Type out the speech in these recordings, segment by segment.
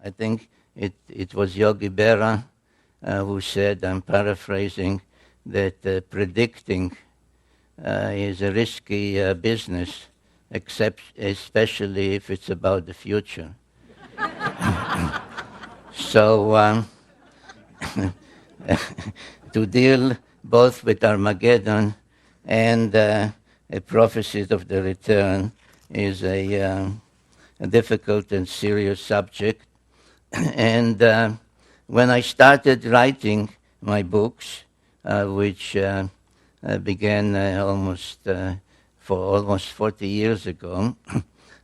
I think it was Yogi Berra who said, I'm paraphrasing, that predicting is a risky business, especially if it's about the future. So to deal both with Armageddon and prophecies of the return is a difficult and serious subject. And when I started writing my books, which began for almost 40 years ago,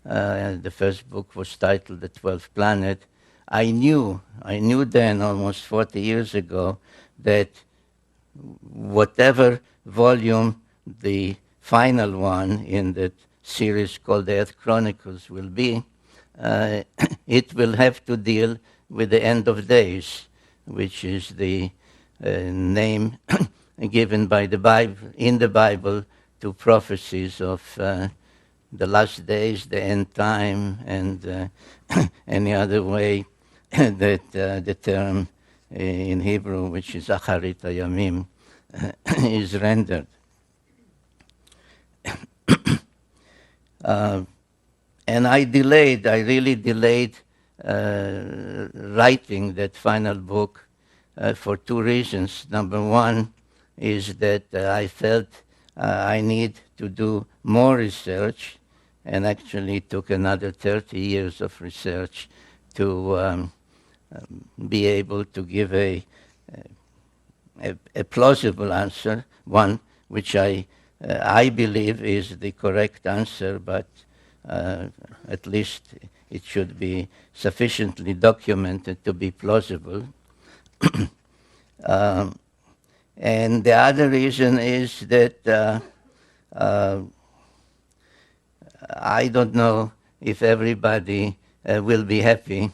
the first book was titled The 12th Planet. I knew then, almost 40 years ago, that whatever volume the final one in that series called the Earth Chronicles will be, it will have to deal with the end of days, which is the name given by the Bible, in the Bible, to prophecies of the last days, the end time, and any other way that the term in Hebrew, which is Acharit Hayamim, is rendered. And I really delayed writing that final book for two reasons. Number one is that I felt I need to do more research, and actually took another 30 years of research to be able to give a plausible answer, one which I believe is the correct answer, but at least it should be sufficiently documented to be plausible. And the other reason is that I don't know if everybody will be happy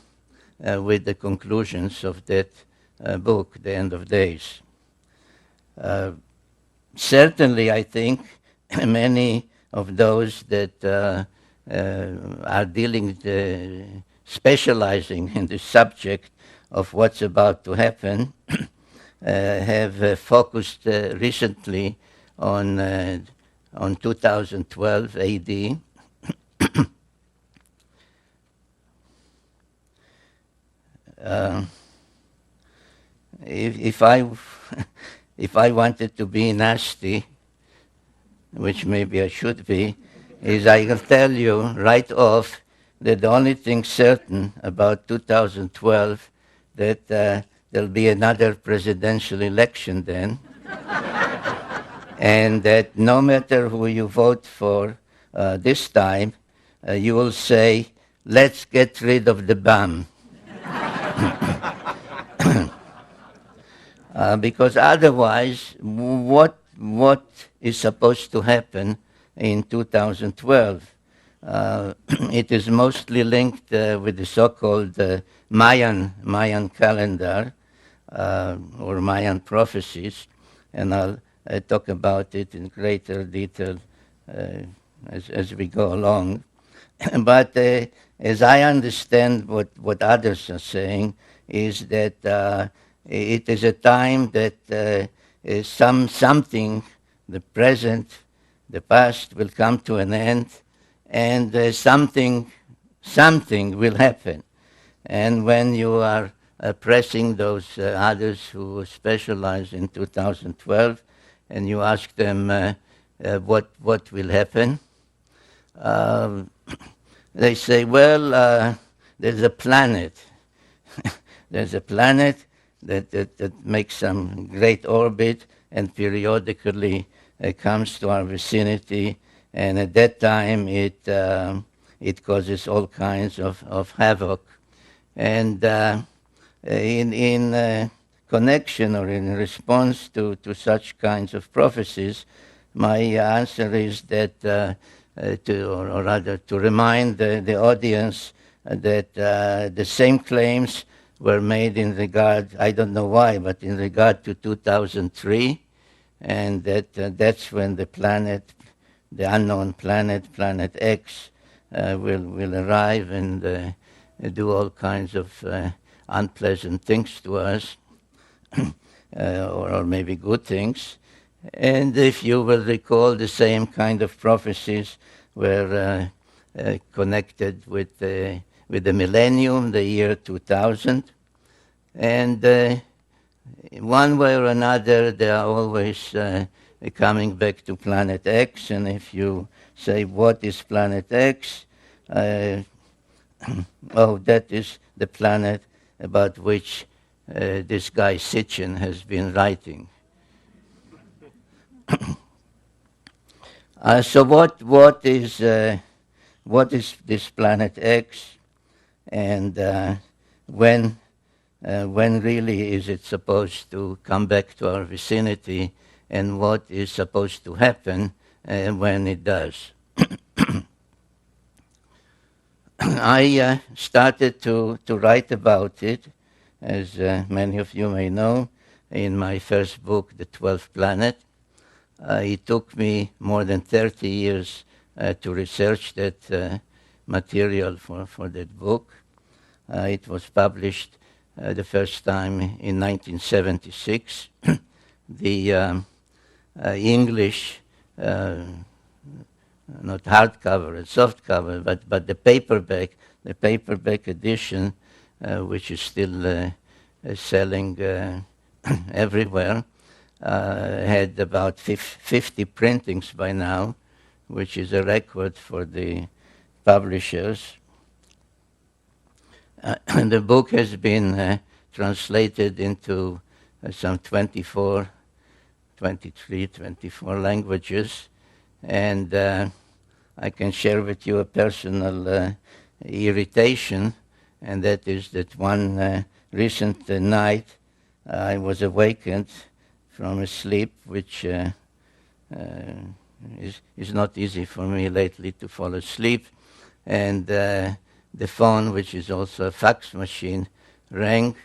with the conclusions of that book, The End of Days. Certainly, I think many of those that are specializing in the subject of what's about to happen have focused recently on 2012 AD. If I wanted to be nasty, which maybe I should be, is I can tell you right off that the only thing certain about 2012 that there'll be another presidential election then, and that no matter who you vote for this time, you will say, let's get rid of the bomb. Because otherwise, what is supposed to happen in 2012? It is mostly linked with the so-called Mayan calendar or Mayan prophecies, and I'll talk about it in greater detail as we go along. But as I understand what others are saying, is that it is a time that something, the present, the past will come to an end, and something will happen. And when you are pressing those others who specialize in 2012, and you ask them what will happen, they say, well, there's a planet. There's a planet that makes some great orbit and periodically comes to our vicinity, and at that time it causes all kinds of havoc. And in connection or in response to such kinds of prophecies, my answer is that to remind the audience that the same claims were made in regard, I don't know why, but in regard to 2003, and that's when the planet, the unknown planet, Planet X, will arrive and do all kinds of unpleasant things to us, or maybe good things. And if you will recall, the same kind of prophecies were connected with the millennium, the year 2000. And one way or another, they are always coming back to Planet X. And if you say, what is Planet X? Oh, that is the planet about which this guy Sitchin has been writing. So what is this Planet X, and when really is it supposed to come back to our vicinity, and what is supposed to happen when it does? I started to write about it, as many of you may know, in my first book, The 12th Planet. It took me more than 30 years to research that material for that book. It was published the first time in 1976. The English, not hardcover, it's softcover, but the paperback edition, which is still selling everywhere, had about 50 printings by now, which is a record for the publishers. And the book has been translated into some 24 languages. And I can share with you a personal irritation, and that is that one recent night I was awakened from a sleep, which is not easy for me lately to fall asleep. And the phone, which is also a fax machine, rang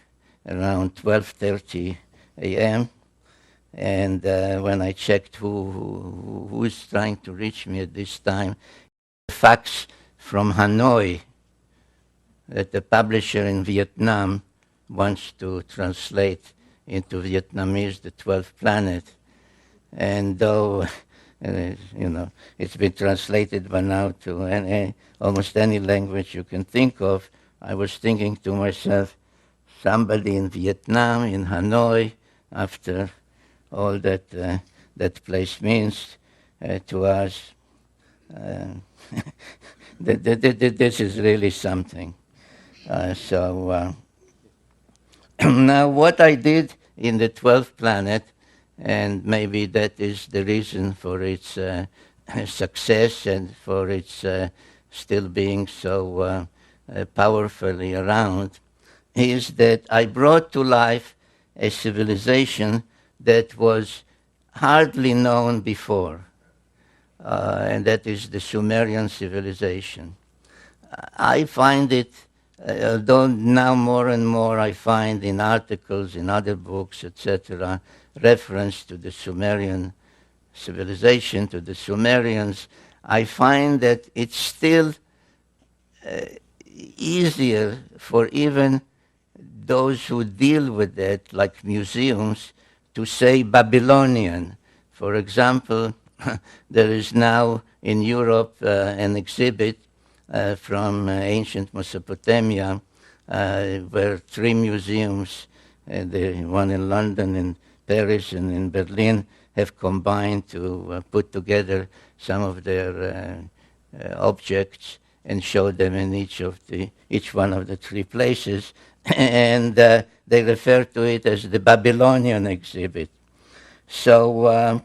around 12:30 a.m. And when I checked who is trying to reach me at this time, a fax from Hanoi that the publisher in Vietnam wants to translate into Vietnamese, The 12th Planet. And though, it's been translated by now to almost any language you can think of, I was thinking to myself, somebody in Vietnam, in Hanoi, after all that that place means to us, this is really something. So now what I did in the 12th Planet, and maybe that is the reason for its success and for its still being so powerfully around, is that I brought to life a civilization that was hardly known before, and that is the Sumerian civilization. I find it, although now more and more I find in articles, in other books, etc., reference to the Sumerian civilization, to the Sumerians, I find that it's still easier for even those who deal with that, like museums, to say Babylonian. For example, there is now in Europe an exhibit from ancient Mesopotamia where three museums, the one in London, in Paris, and in Berlin, have combined to put together some of their objects and show them in each one of the three places. And they refer to it as the Babylonian exhibit. So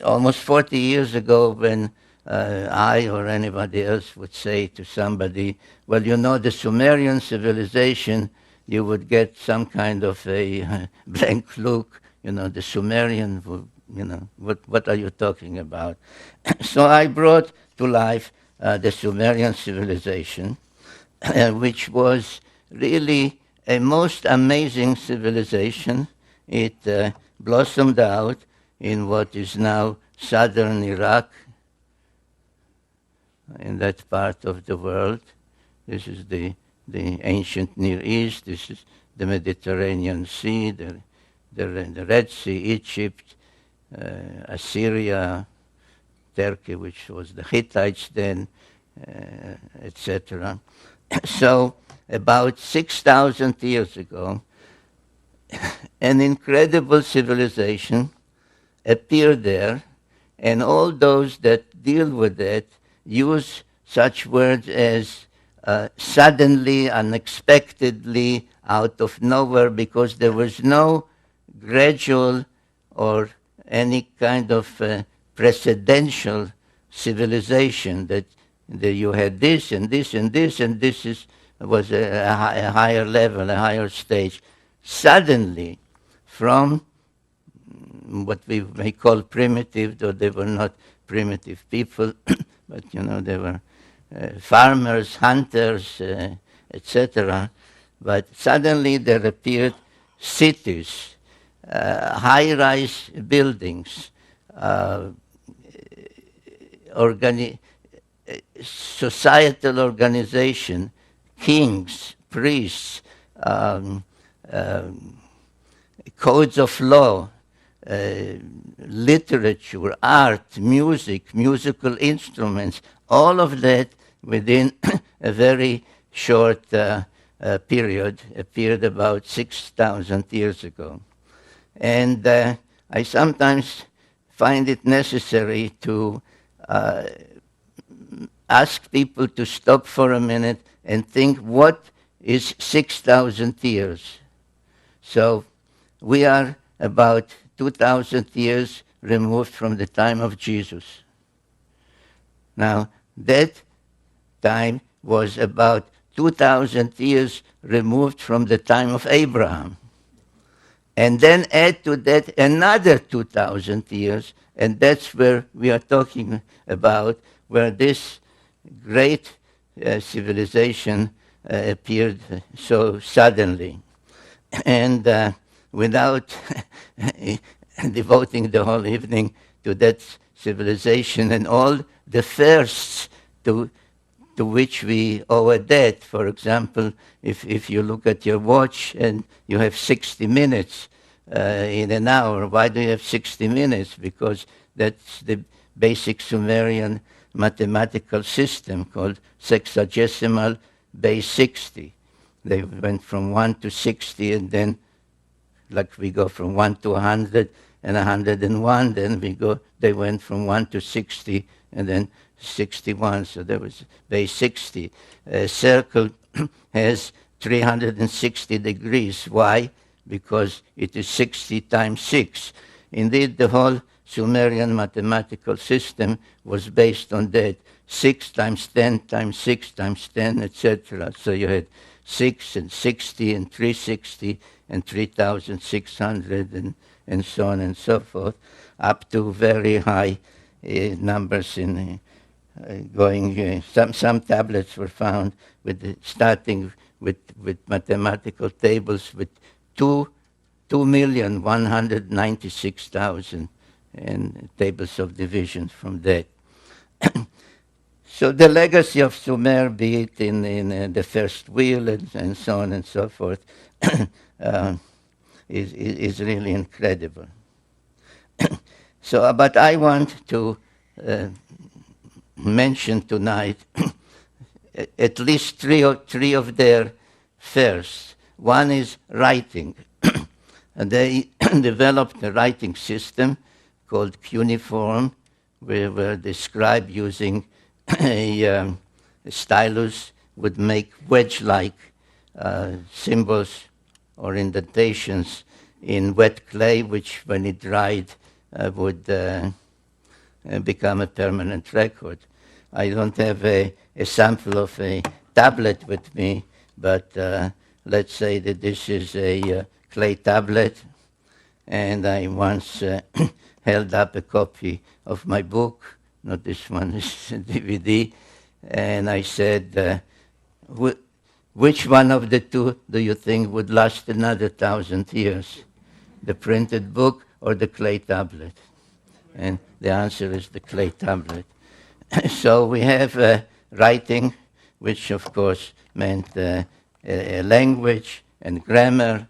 almost 40 years ago, when I or anybody else would say to somebody, well, the Sumerian civilization, you would get some kind of a blank look, the Sumerian, what are you talking about? So I brought to life the Sumerian civilization, which was really a most amazing civilization. It blossomed out in what is now southern Iraq, in that part of the world, This is the ancient Near East. This is the Mediterranean Sea, the Red Sea, Egypt, Assyria, Turkey, which was the Hittites then, etc. So about 6,000 years ago, an incredible civilization appeared there, and all those that deal with it use such words as suddenly, unexpectedly, out of nowhere, because there was no gradual or any kind of precedential civilization that you had this and this and this, and was a higher level, a higher stage. Suddenly, from what we may call primitive, though they were not primitive people, but they were farmers, hunters, etc. But suddenly there appeared cities, high-rise buildings, societal organization, kings, priests, codes of law, literature, art, music, musical instruments, all of that within a very short period, appeared about 6,000 years ago. And I sometimes find it necessary to ask people to stop for a minute and think, what is 6,000 years? So we are about 2,000 years removed from the time of Jesus. Now, that time was about 2,000 years removed from the time of Abraham. And then add to that another 2,000 years, and that's where we are talking about, where this great civilization appeared so suddenly. And without devoting the whole evening to that civilization and all the firsts to which we owe a debt. For example, if you look at your watch and you have 60 minutes in an hour, why do you have 60 minutes? Because that's the basic Sumerian mathematical system called sexagesimal base 60. They went from 1 to 60, and then like we go from 1 to 100 and 101, then they went from 1 to 60 and then 61, so there was base 60. A circle has 360 degrees. Why? Because it is 60 times 6. Indeed, the whole Sumerian mathematical system was based on that. 6 times 10 times 6 times 10, etc. So you had 6 and 60 and 360 and 3,600 and so on and so forth, up to very high numbers in going. Some tablets were found starting with mathematical tables with 2,196,000 and tables of division from that. So the legacy of Sumer, be it in the first wheel and so on and so forth, is really incredible. So, but I want to mention tonight at least three of their firsts. One is writing. And they developed a writing system called cuneiform, where the scribe using a stylus would make wedge-like symbols or indentations in wet clay, which when it dried would become a permanent record. I don't have a sample of a tablet with me, but let's say that this is a clay tablet, and I once held up a copy of my book, not this one, this DVD, and I said, which one of the two do you think would last another 1,000 years? The printed book or the clay tablet? And the answer is the clay tablet. So we have writing which of course meant a language and grammar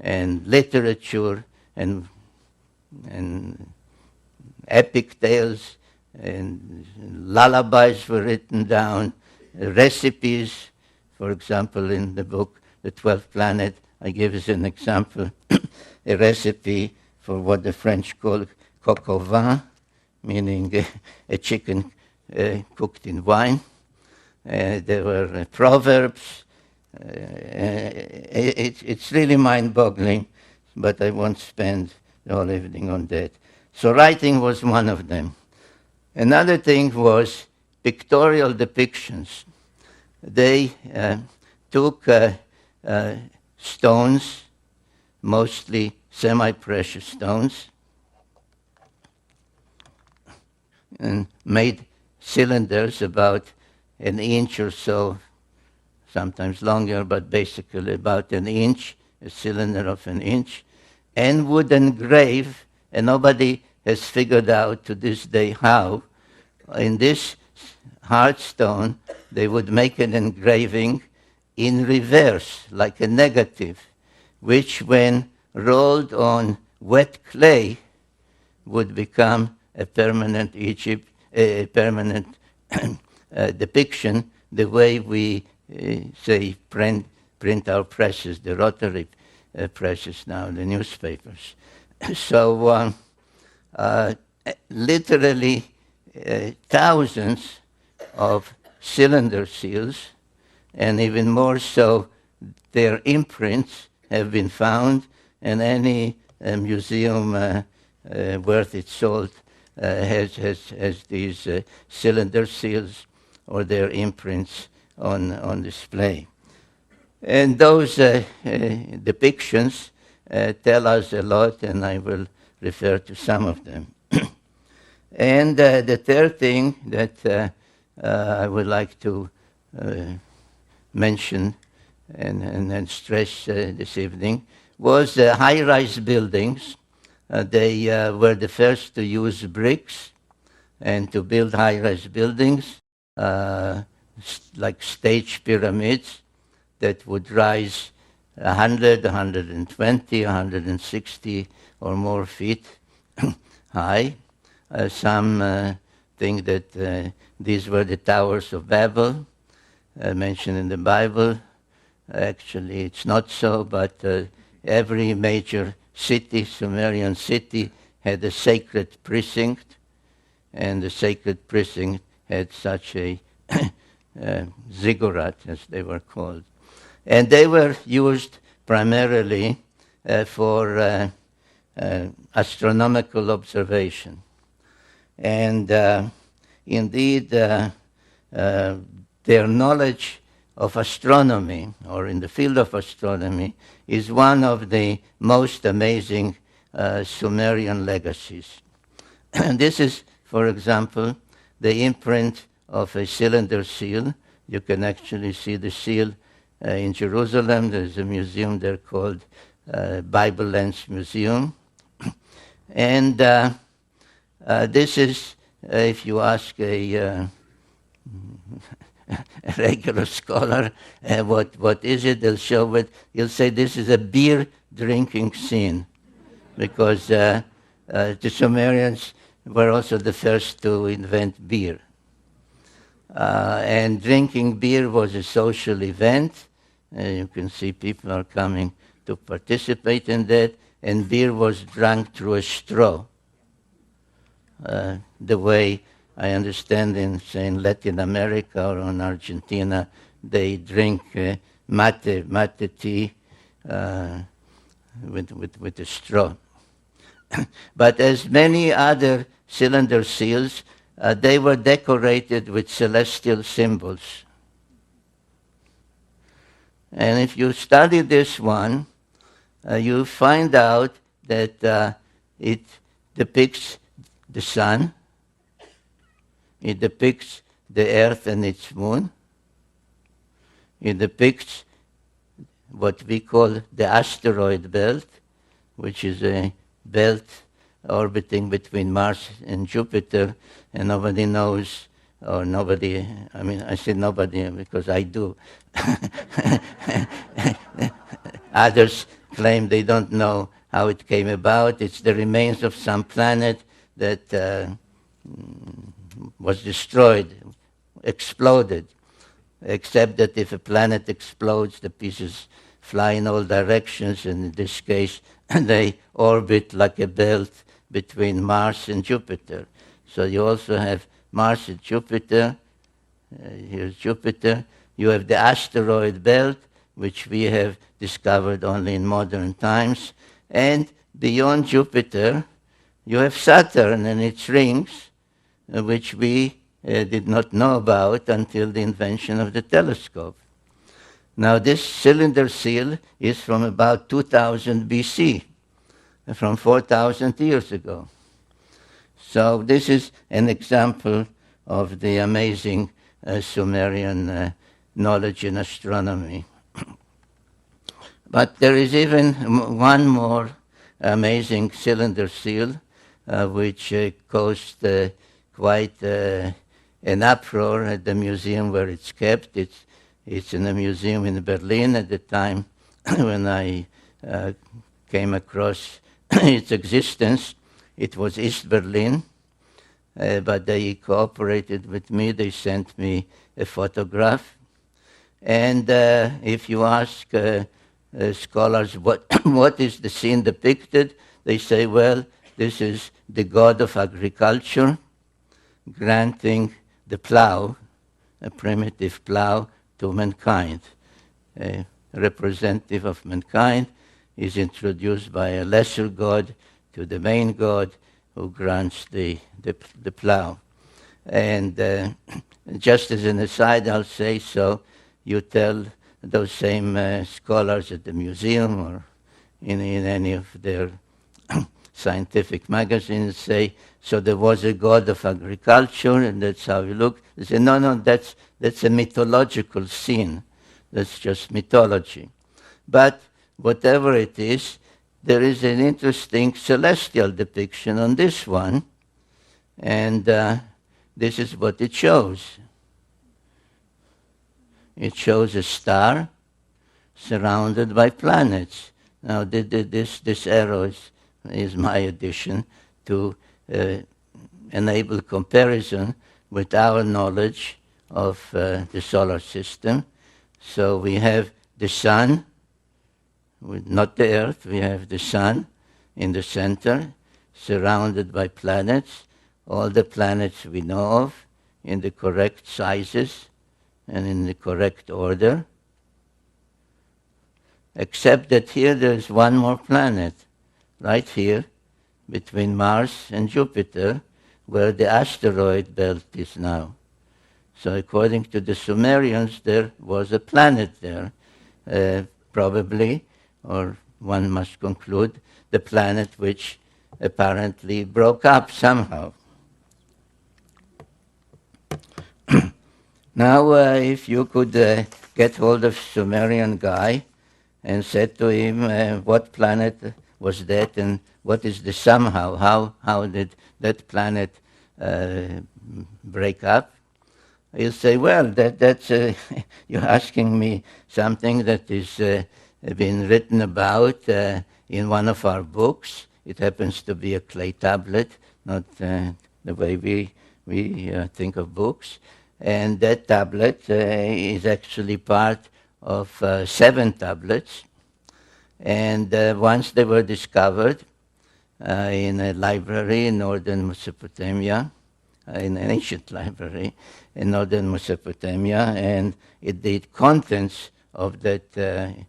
and literature and epic tales and lullabies were written down, recipes. For example, in the book The 12th Planet, I give as an example a recipe for what the French call coq au vin, meaning a chicken cooked in wine. There were proverbs. It's really mind-boggling, but I won't spend the whole evening on that. So writing was one of them. Another thing was pictorial depictions. They took stones, mostly semi-precious stones, and made cylinders about an inch or so, sometimes longer, but basically about an inch, a cylinder of an inch, and would engrave, and nobody has figured out to this day how, in this hard stone, they would make an engraving in reverse, like a negative, which when rolled on wet clay would become a permanent a permanent depiction, the way we say print our presses, the rotary presses now, the newspapers. So literally thousands of cylinder seals, and even more so, their imprints have been found, and any museum worth its salt has these cylinder seals or their imprints on display. And those depictions tell us a lot, and I will refer to some of them. And the third thing that I would like to mention and stress this evening was high-rise buildings. They were the first to use bricks and to build high-rise buildings, like stage pyramids that would rise 100, 120, 160 or more feet high. Some think that these were the towers of Babel, mentioned in the Bible. Actually, it's not so, but every major city, Sumerian city, had a sacred precinct, and the sacred precinct had such a ziggurat, as they were called. And they were used primarily for astronomical observation. And indeed, their knowledge of astronomy, or in the field of astronomy, is one of the most amazing Sumerian legacies. And this is, for example, the imprint of a cylinder seal. You can actually see the seal in Jerusalem. There's a museum there called Bible Lens Museum. And this is, if you ask a regular scholar, what is it? They'll show it. He'll say this is a beer drinking scene, because the Sumerians were also the first to invent beer. And drinking beer was a social event. You can see people are coming to participate in that, and beer was drunk through a straw. The way I understand in, say, in Latin America or in Argentina, they drink mate tea with a straw. But as many other cylinder seals, they were decorated with celestial symbols. And if you study this one, you find out that it depicts the sun, it depicts the earth and its moon, it depicts what we call the asteroid belt, which is a belt orbiting between Mars and Jupiter, and nobody knows or nobody, I mean, I say nobody because I do. Others claim they don't know how it came about. It's the remains of some planet that was destroyed, exploded, except that if a planet explodes, the pieces fly in all directions, and in this case, they orbit like a belt between Mars and Jupiter. So you also have Mars and Jupiter. Here's Jupiter. You have the asteroid belt, which we have discovered only in modern times. And beyond Jupiter, you have Saturn and its rings, which we did not know about until the invention of the telescope. Now, this cylinder seal is from about 2000 BC, from 4,000 years ago. So this is an example of the amazing Sumerian knowledge in astronomy. But there is even one more amazing cylinder seal, which caused quite an uproar at the museum where it's kept. It's in a museum in Berlin at the time when I came across its existence. It was East Berlin, but they cooperated with me. They sent me a photograph. And if you ask scholars what is the scene depicted, they say, well, this is the god of agriculture granting the plow, a primitive plow, to mankind. A representative of mankind is introduced by a lesser god to the main god who grants the plow. And just as an aside, I'll say, so you tell those same scholars at the museum or in any of their scientific magazines, say, so there was a god of agriculture and that's how you look. They say, no, that's a mythological scene. That's just mythology. But whatever it is, there is an interesting celestial depiction on this one, and this is what it shows. It shows a star surrounded by planets. Now, this arrow is my addition to enable comparison with our knowledge of the solar system. So we have the sun, not the earth, we have the sun in the center, surrounded by planets, all the planets we know of, in the correct sizes and in the correct order, except that here there's one more planet, right here, between Mars and Jupiter, where the asteroid belt is now. So according to the Sumerians, there was a planet there, probably, or one must conclude, the planet which apparently broke up somehow. Now, if you could get hold of Sumerian guy and said to him, what planet was that and what is the somehow, how did that planet break up? He'll say, well, that's you're asking me something that is been written about in one of our books. It happens to be a clay tablet, not the way we think of books. And that tablet is actually part of 7 tablets. And once they were discovered in a library in northern Mesopotamia, in an ancient library in northern Mesopotamia, and the contents of that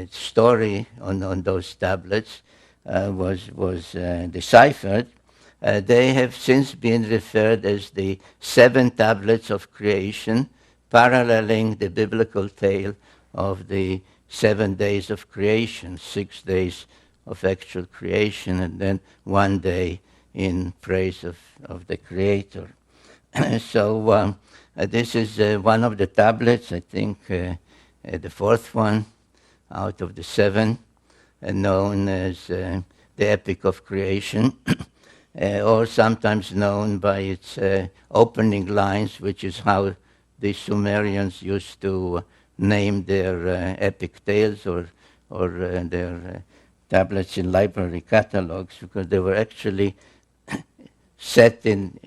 story on those tablets was deciphered. They have since been referred as the 7 tablets of creation, paralleling the biblical tale of the 7 days of creation, 6 days of actual creation, and then 1 day in praise of the Creator. So this is one of the tablets, I think the 4th one out of the 7, known as the Epic of Creation. or sometimes known by its opening lines, which is how the Sumerians used to name their epic tales or their tablets in library catalogs, because they were actually set in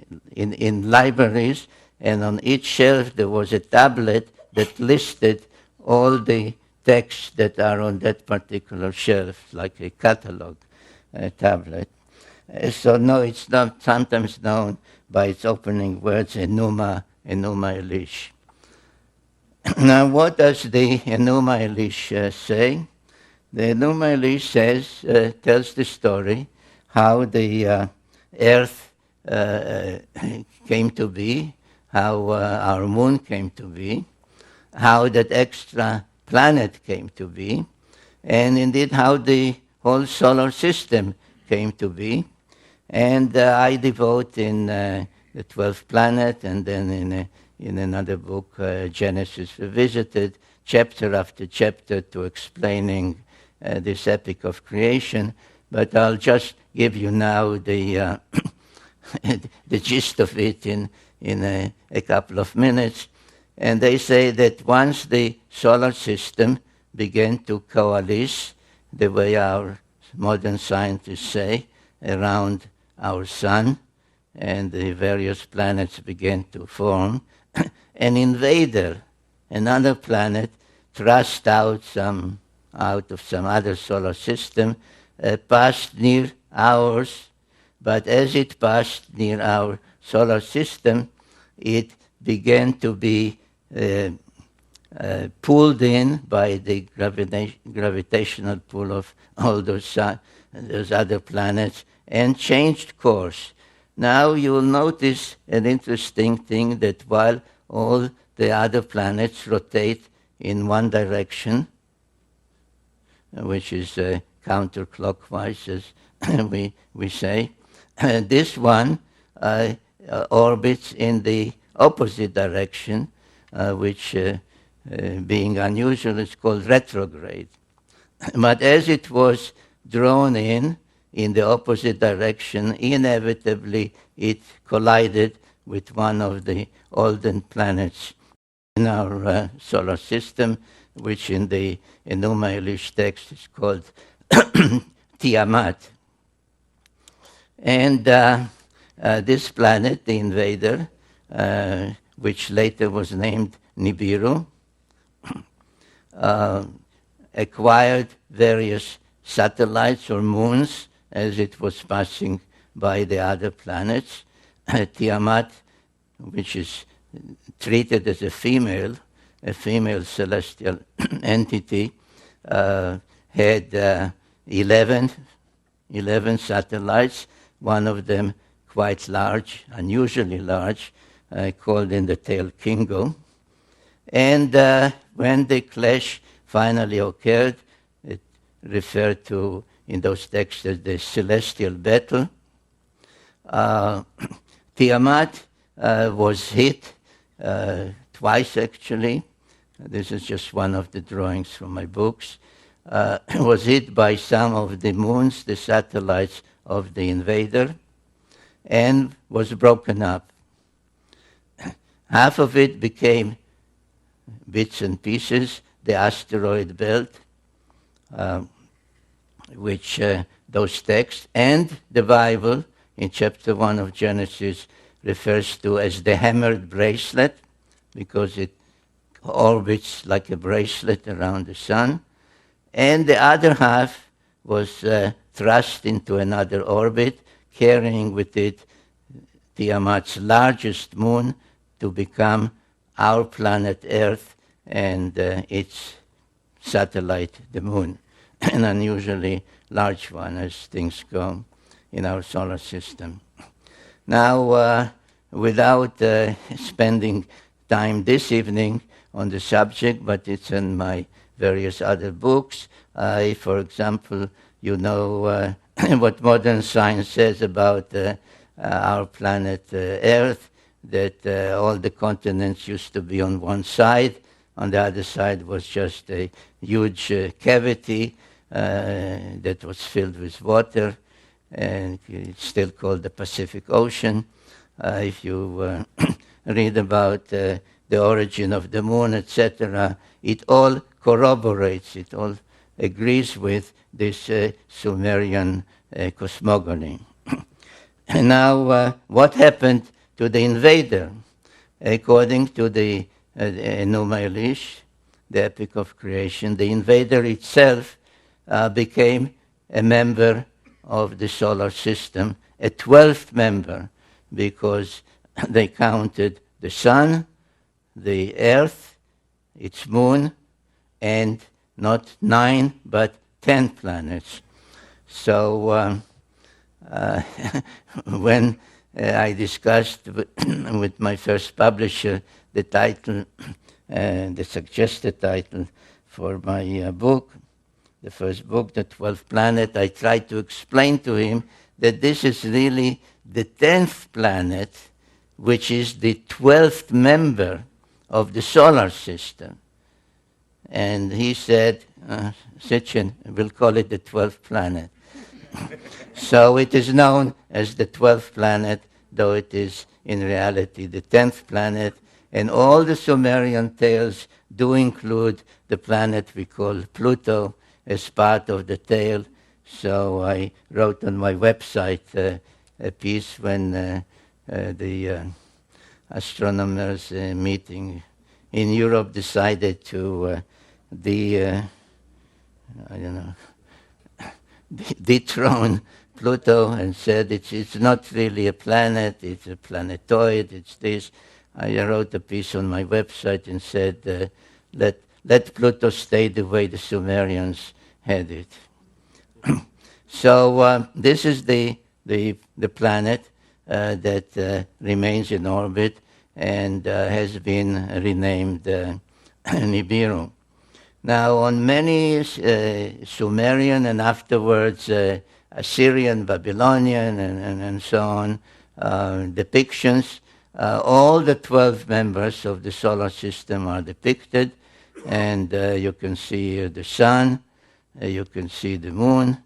libraries, and on each shelf there was a tablet that listed all the texts that are on that particular shelf, like a catalog tablet. So no, it's not sometimes known by its opening words, Enuma Elish. Now, what does the Enuma Elish say? The Enuma Elish tells the story how the Earth came to be, how our moon came to be, how that extra planet came to be, and indeed how the whole solar system came to be. And I devote in the 12th planet, and then in another book, Genesis Revisited, chapter after chapter to explaining this epic of creation. But I'll just give you now the the gist of it in a couple of minutes. And they say that once the solar system began to coalesce, the way our modern scientists say, around our sun, and the various planets began to form, an invader, another planet, thrust out of some other solar system, passed near ours, but as it passed near our solar system, it began to be pulled in by the gravitational pull of all those other planets, and changed course. Now you will notice an interesting thing, that while all the other planets rotate in one direction, which is counterclockwise, as we say, this one orbits in the opposite direction, which being unusual is called retrograde. But as it was drawn in the opposite direction, inevitably it collided with one of the olden planets in our solar system, which in the Enuma Elish text is called Tiamat. And this planet, the invader, which later was named Nibiru, acquired various satellites or moons as it was passing by the other planets. Tiamat, which is treated as a female celestial entity, had 11 satellites, one of them quite large, unusually large, called in the tale Kingo. And when the clash finally occurred, it referred to in those texts as the celestial battle. Tiamat was hit twice, actually. This is just one of the drawings from my books. Was hit by some of the moons, the satellites of the invader, and was broken up. Half of it became bits and pieces, the asteroid belt, which those texts and the Bible in chapter 1 of Genesis refers to as the hammered bracelet, because it orbits like a bracelet around the sun. And the other half was thrust into another orbit, carrying with it Tiamat's largest moon to become our planet Earth and its satellite, the moon, an unusually large one as things go in our solar system. Now, without spending time this evening on the subject, but it's in my various other books. For example, you know what modern science says about our planet Earth, that all the continents used to be on one side. On the other side was just a huge cavity that was filled with water. and it's still called the Pacific Ocean. If you read about the origin of the moon, etc., it all corroborates, it all agrees with this Sumerian cosmogony. And now, what happened to the invader? According to the Enuma Elish, the Epic of Creation, the invader itself became a member of the solar system, a 12th member, because they counted the sun, the earth, its moon, and not 9 but 10 planets. So when I discussed with my first publisher the title, the suggested title for my book, the first book, The 12th Planet, I tried to explain to him that this is really the 10th planet, which is the 12th member of the solar system. And he said, Sitchin, we'll call it the 12th planet. So it is known as the 12th planet, though it is in reality the 10th planet. And all the Sumerian tales do include the planet we call Pluto as part of the tale. So I wrote on my website a piece when the astronomers meeting in Europe decided to dethrone Pluto and said it's not really a planet, it's a planetoid, it's this. I wrote a piece on my website and said, let Pluto stay the way the Sumerians had it. So this is the planet that remains in orbit and has been renamed Nibiru. Now, on many Sumerian and afterwards Assyrian, Babylonian, and so on depictions, all the 12 members of the solar system are depicted, and you can see the sun, you can see the moon,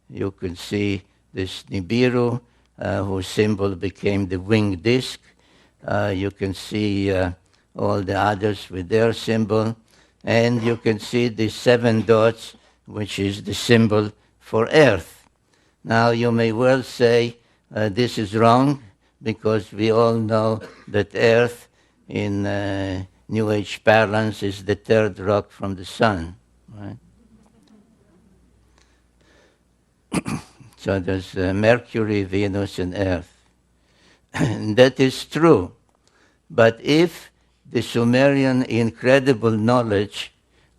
you can see this Nibiru, whose symbol became the winged disk. You can see all the others with their symbol, and you can see the 7 dots, which is the symbol for Earth. Now, you may well say this is wrong, because we all know that Earth in New Age parlance is the 3rd rock from the sun, right? So there's Mercury, Venus, and Earth. And that is true. But if the Sumerian incredible knowledge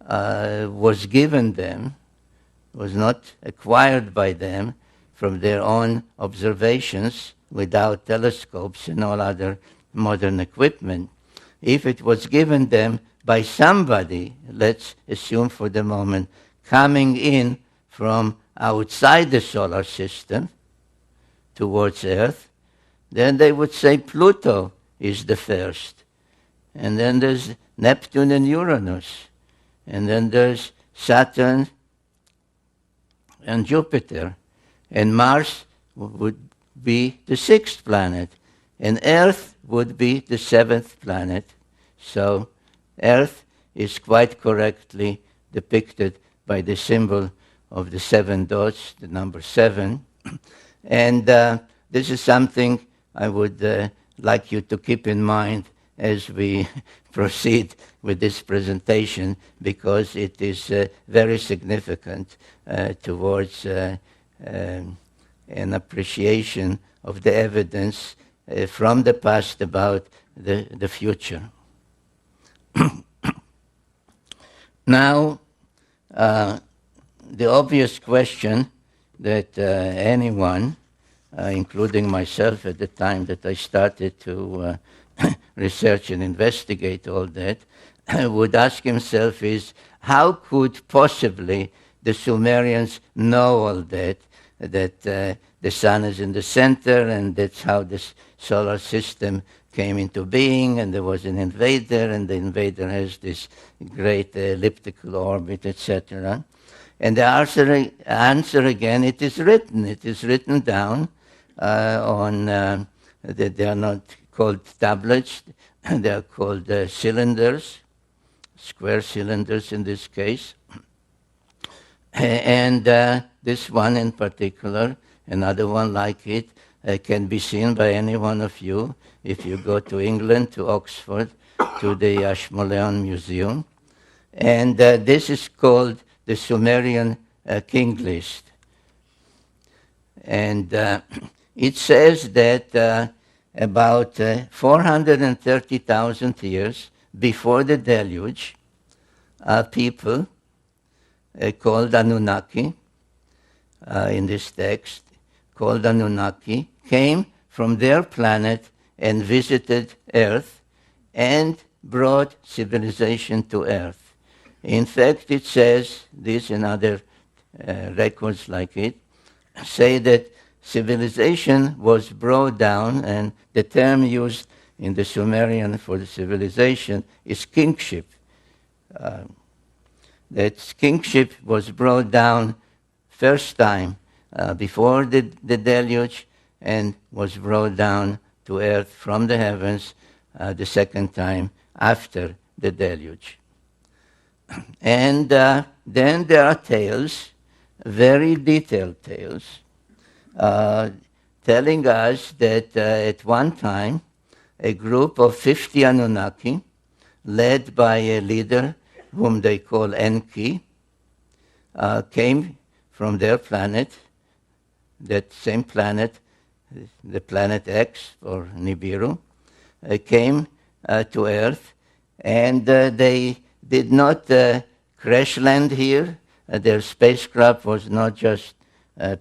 was given them, was not acquired by them from their own observations without telescopes and all other modern equipment, if it was given them by somebody, let's assume for the moment, coming in from outside the solar system towards Earth, then they would say Pluto is the first. And then there's Neptune and Uranus. And then there's Saturn and Jupiter. And Mars would be the 6th planet. And Earth would be the 7th planet. So Earth is quite correctly depicted by the symbol of the 7 dots, the number 7. And this is something I would like you to keep in mind as we proceed with this presentation, because it is very significant towards an appreciation of the evidence from the past about the future. Now, the obvious question that anyone, including myself at the time that I started to research and investigate all that, would ask himself is, how could possibly the Sumerians know all that, that the sun is in the center, and that's how this solar system came into being, and there was an invader, and the invader has this great elliptical orbit, etc. And the answer again, it is written. It is written down they are not called tablets, they are called cylinders, square cylinders in this case. And this one in particular, another one like it, can be seen by any one of you if you go to England, to Oxford, to the Ashmolean Museum. And this is called the Sumerian King List. And it says that about 430,000 years before the deluge, people called Anunnaki, in this text, called Anunnaki, came from their planet and visited Earth and brought civilization to Earth. In fact, it says, this and other records like it, say that civilization was brought down, and the term used in the Sumerian for the civilization is kingship. That kingship was brought down first time before the deluge and was brought down to earth from the heavens the second time after the deluge. And then there are tales, very detailed tales, telling us that at one time a group of 50 Anunnaki, led by a leader whom they call Enki, came from their planet, that same planet, the planet X or Nibiru, came to Earth, and they did not crash land here. Their spacecraft was not just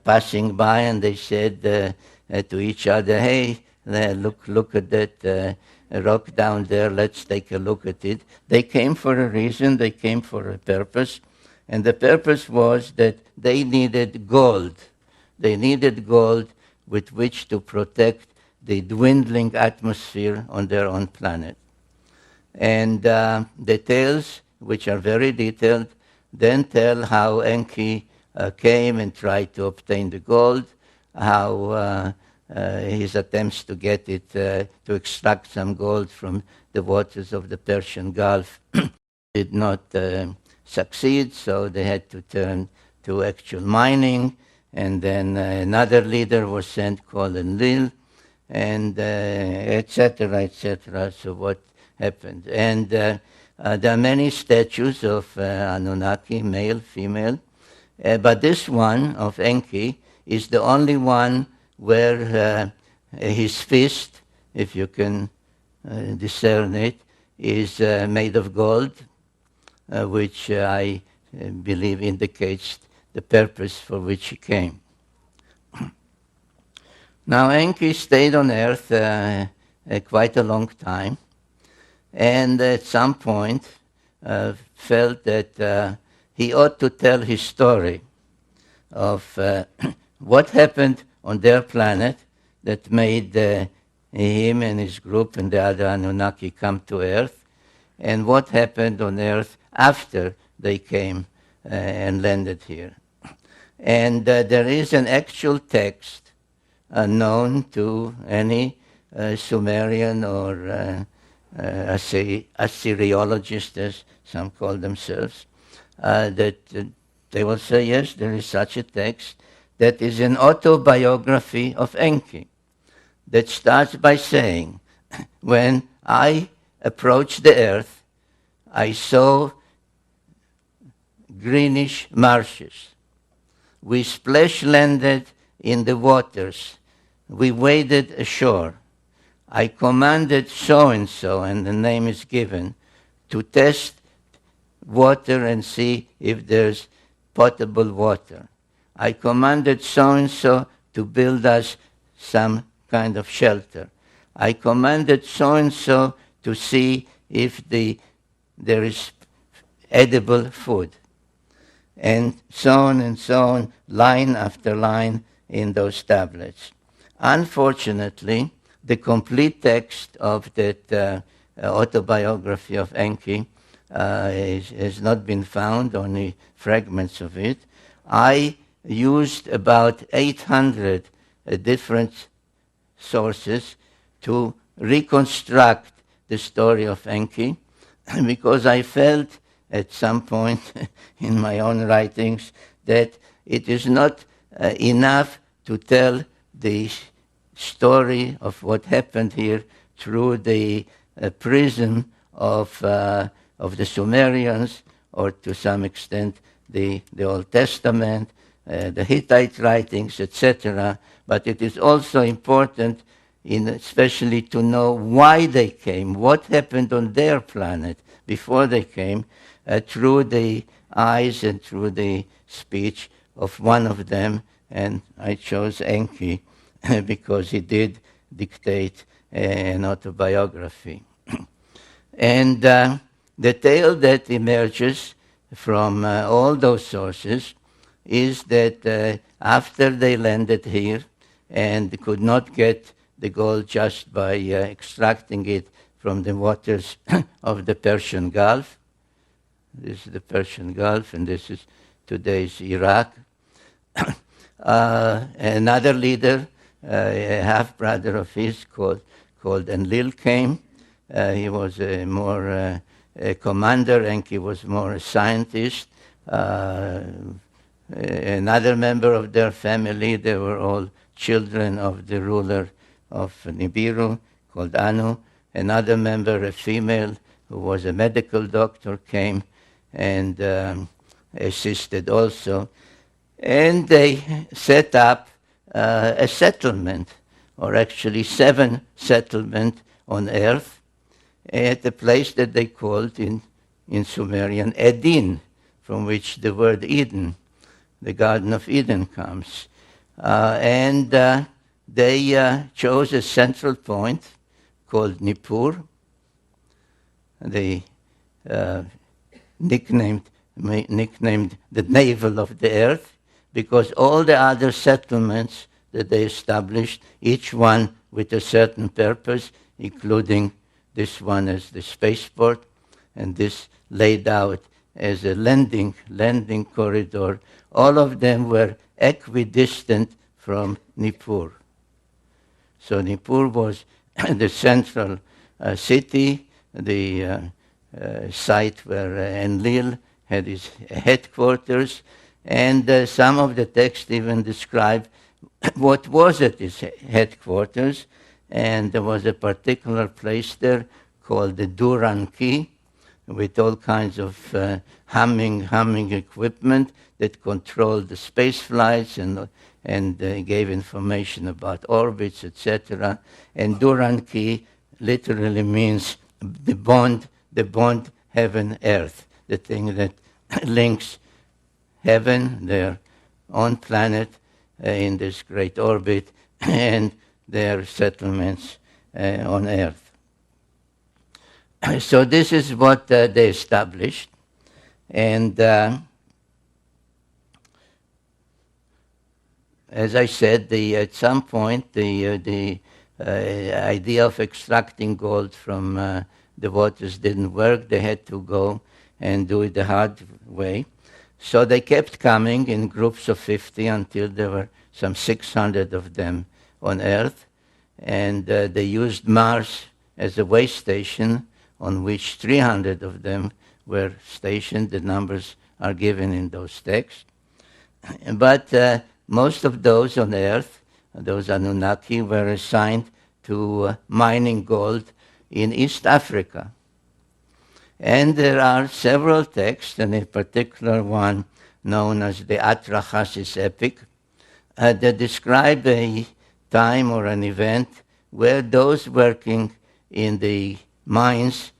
passing by, and they said to each other, "Hey, look at that rock down there, let's take a look at it." They came for a reason, they came for a purpose, and the purpose was that they needed gold. They needed gold with which to protect the dwindling atmosphere on their own planet. And the tales, which are very detailed, then tell how Enki came and tried to obtain the gold, how his attempts to get it, to extract some gold from the waters of the Persian Gulf did not succeed, so they had to turn to actual mining. And then another leader was sent called Enlil, and etc., etc. So what happened? And there are many statues of Anunnaki, male, female, but this one of Enki is the only one where his fist, if you can discern it, is made of gold, which I believe indicates the purpose for which he came. Now, Enki stayed on Earth quite a long time, and at some point felt that he ought to tell his story of what happened on their planet that made him and his group and the other Anunnaki come to Earth, and what happened on Earth after they came and landed here. And there is an actual text known to any Sumerian or Assyriologist, as some call themselves, that they will say, yes, there is such a text that is an autobiography of Enki that starts by saying, when I approached the earth, I saw greenish marshes. We splash-landed in the waters. We waded ashore. I commanded so-and-so, and the name is given, to test water and see if there's potable water. I commanded so-and-so to build us some kind of shelter. I commanded so-and-so to see if there is edible food. And so on, line after line in those tablets. Unfortunately, the complete text of that autobiography of Enki has not been found, only fragments of it. I used about 800 different sources to reconstruct the story of Enki because I felt at some point in my own writings that it is not enough to tell the story of what happened here through the prism of the Sumerians, or to some extent the Old Testament, the Hittite writings, etc. But it is also important, especially to know why they came, what happened on their planet before they came, through the eyes and through the speech of one of them. And I chose Enki because he did dictate an autobiography. And the tale that emerges from all those sources is that after they landed here and could not get the gold just by extracting it from the waters of the Persian Gulf, this is the Persian Gulf and this is today's Iraq, another leader, a half-brother of his called Enlil came. He was more a commander, and he was more a scientist. Another member of their family, they were all children of the ruler of Nibiru, called Anu. Another member, a female, who was a medical doctor, came and assisted also. And they set up a settlement, or actually 7 settlements on earth, at a place that they called in Sumerian Edin, from which the word Eden, the Garden of Eden, comes. And they chose a central point called Nippur. They nicknamed the navel of the earth, because all the other settlements that they established, each one with a certain purpose, including this one as the spaceport, and this laid out as a landing corridor. All of them were equidistant from Nippur. So Nippur was the central city, the site where Enlil had his headquarters, and some of the texts even describe what was at his headquarters. And there was a particular place there called the Duranki, with all kinds of humming equipment that controlled the space flights and gave information about orbits, etc. And Duranki literally means the bond heaven-earth, the thing that links heaven, their own planet in this great orbit, and their settlements on earth. So this is what they established. And as I said, at some point, the idea of extracting gold from the waters didn't work. They had to go and do it the hard way. So they kept coming in groups of 50 until there were some 600 of them on Earth. And they used Mars as a way station on which 300 of them were stationed. The numbers are given in those texts. But most of those on Earth, those Anunnaki, were assigned to mining gold in East Africa. And there are several texts, and in particular one known as the Atrahasis epic, that describe a time or an event where those working in the mines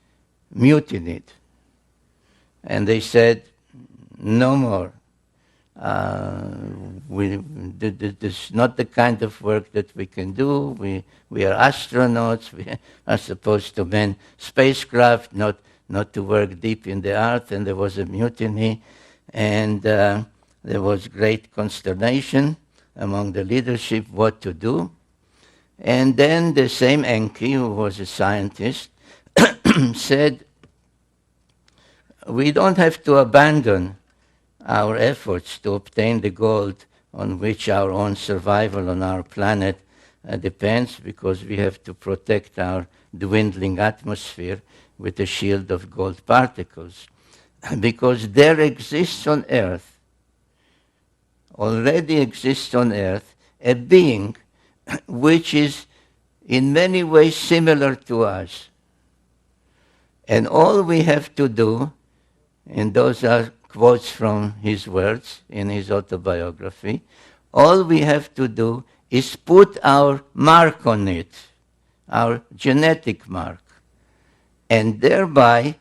mutinied. And they said, no more. This is not the kind of work that we can do. We are astronauts. We are supposed to man spacecraft, not to work deep in the earth. And there was a mutiny, and there was great consternation among the leadership what to do. And then the same Enki, who was a scientist, said, we don't have to abandon our efforts to obtain the gold on which our own survival on our planet depends, because we have to protect our dwindling atmosphere with a shield of gold particles. Because there exists on Earth, already exists on Earth, a being which is in many ways similar to us. And all we have to do, and those are quotes from his words in his autobiography, all we have to do is put our mark on it, our genetic mark, and thereby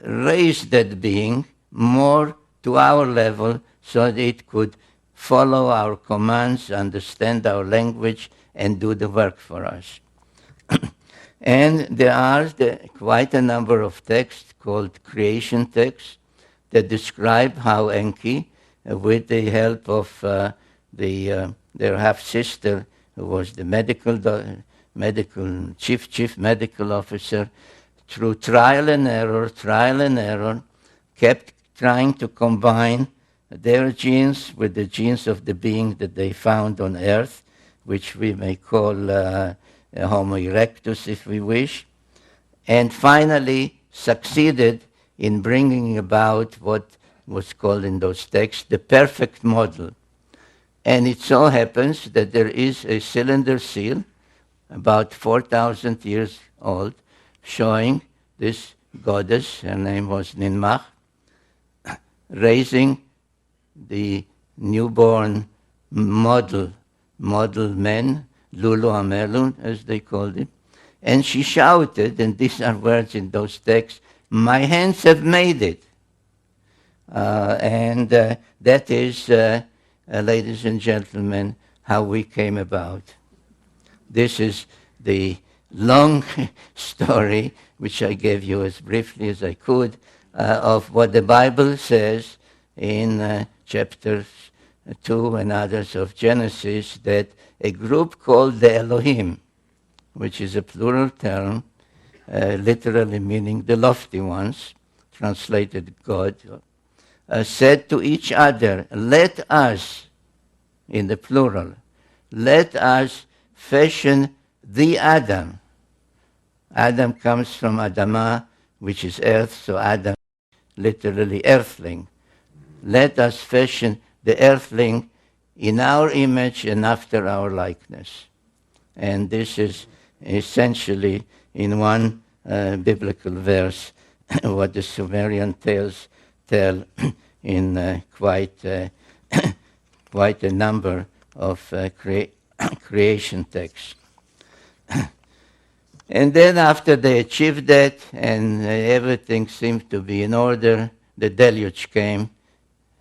raise that being more to our level so that it could follow our commands, understand our language, and do the work for us. And there are quite a number of texts called creation texts that describe how Enki, with the help of their half-sister, who was the chief medical officer, through trial and error, kept trying to combine their genes with the genes of the being that they found on Earth, which we may call Homo erectus, if we wish, and finally succeeded in bringing about what was called in those texts the perfect model. And it so happens that there is a cylinder seal, about 4,000 years old, showing this goddess, her name was Ninmah, raising the newborn model men, Lulu Amelun, as they called it, and she shouted, and these are words in those texts, "My hands have made it." And that is, ladies and gentlemen, how we came about. This is the long story, which I gave you as briefly as I could, of what the Bible says in chapters 2 and others of Genesis, that a group called the Elohim, which is a plural term, literally meaning the lofty ones, translated God, said to each other, "Let us," in the plural, "let us fashion the Adam." Adam comes from Adamah, which is earth, so Adam, literally earthling. "Let us fashion the earthling in our image and after our likeness." And this is essentially, in one biblical verse, what the Sumerian tales tell in quite a number of creation texts. And then after they achieved that and everything seemed to be in order, the deluge came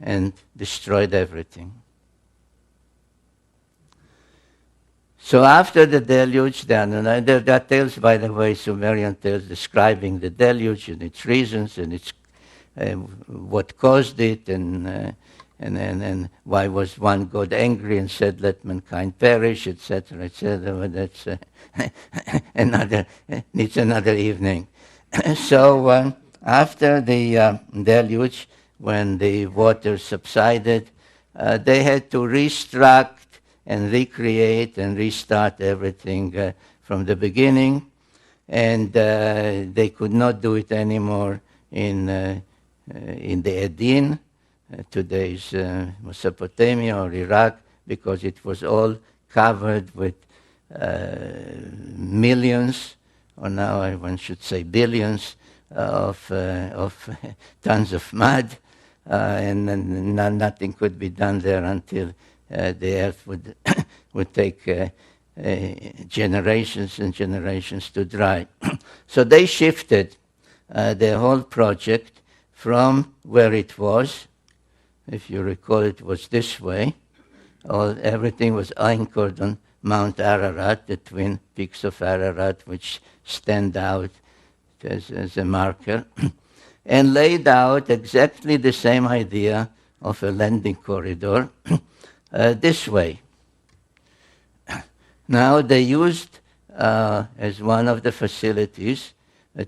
and destroyed everything. So after the deluge, there are tales, by the way, Sumerian tales describing the deluge and its reasons and its what caused it, and why was one God angry and said, "Let mankind perish," etc., etc. But that's needs another evening. So after the deluge, when the water subsided, they had to restruct and recreate and restart everything from the beginning, and they could not do it anymore in the Edin, today's Mesopotamia or Iraq, because it was all covered with millions, or now one should say billions, of tons of mud, and nothing could be done there until the earth would take generations and generations to dry. So they shifted the whole project from where it was. If you recall, it was this way. Everything was anchored on Mount Ararat, the twin peaks of Ararat, which stand out as a marker, and laid out exactly the same idea of a landing corridor this way. Now they used as one of the facilities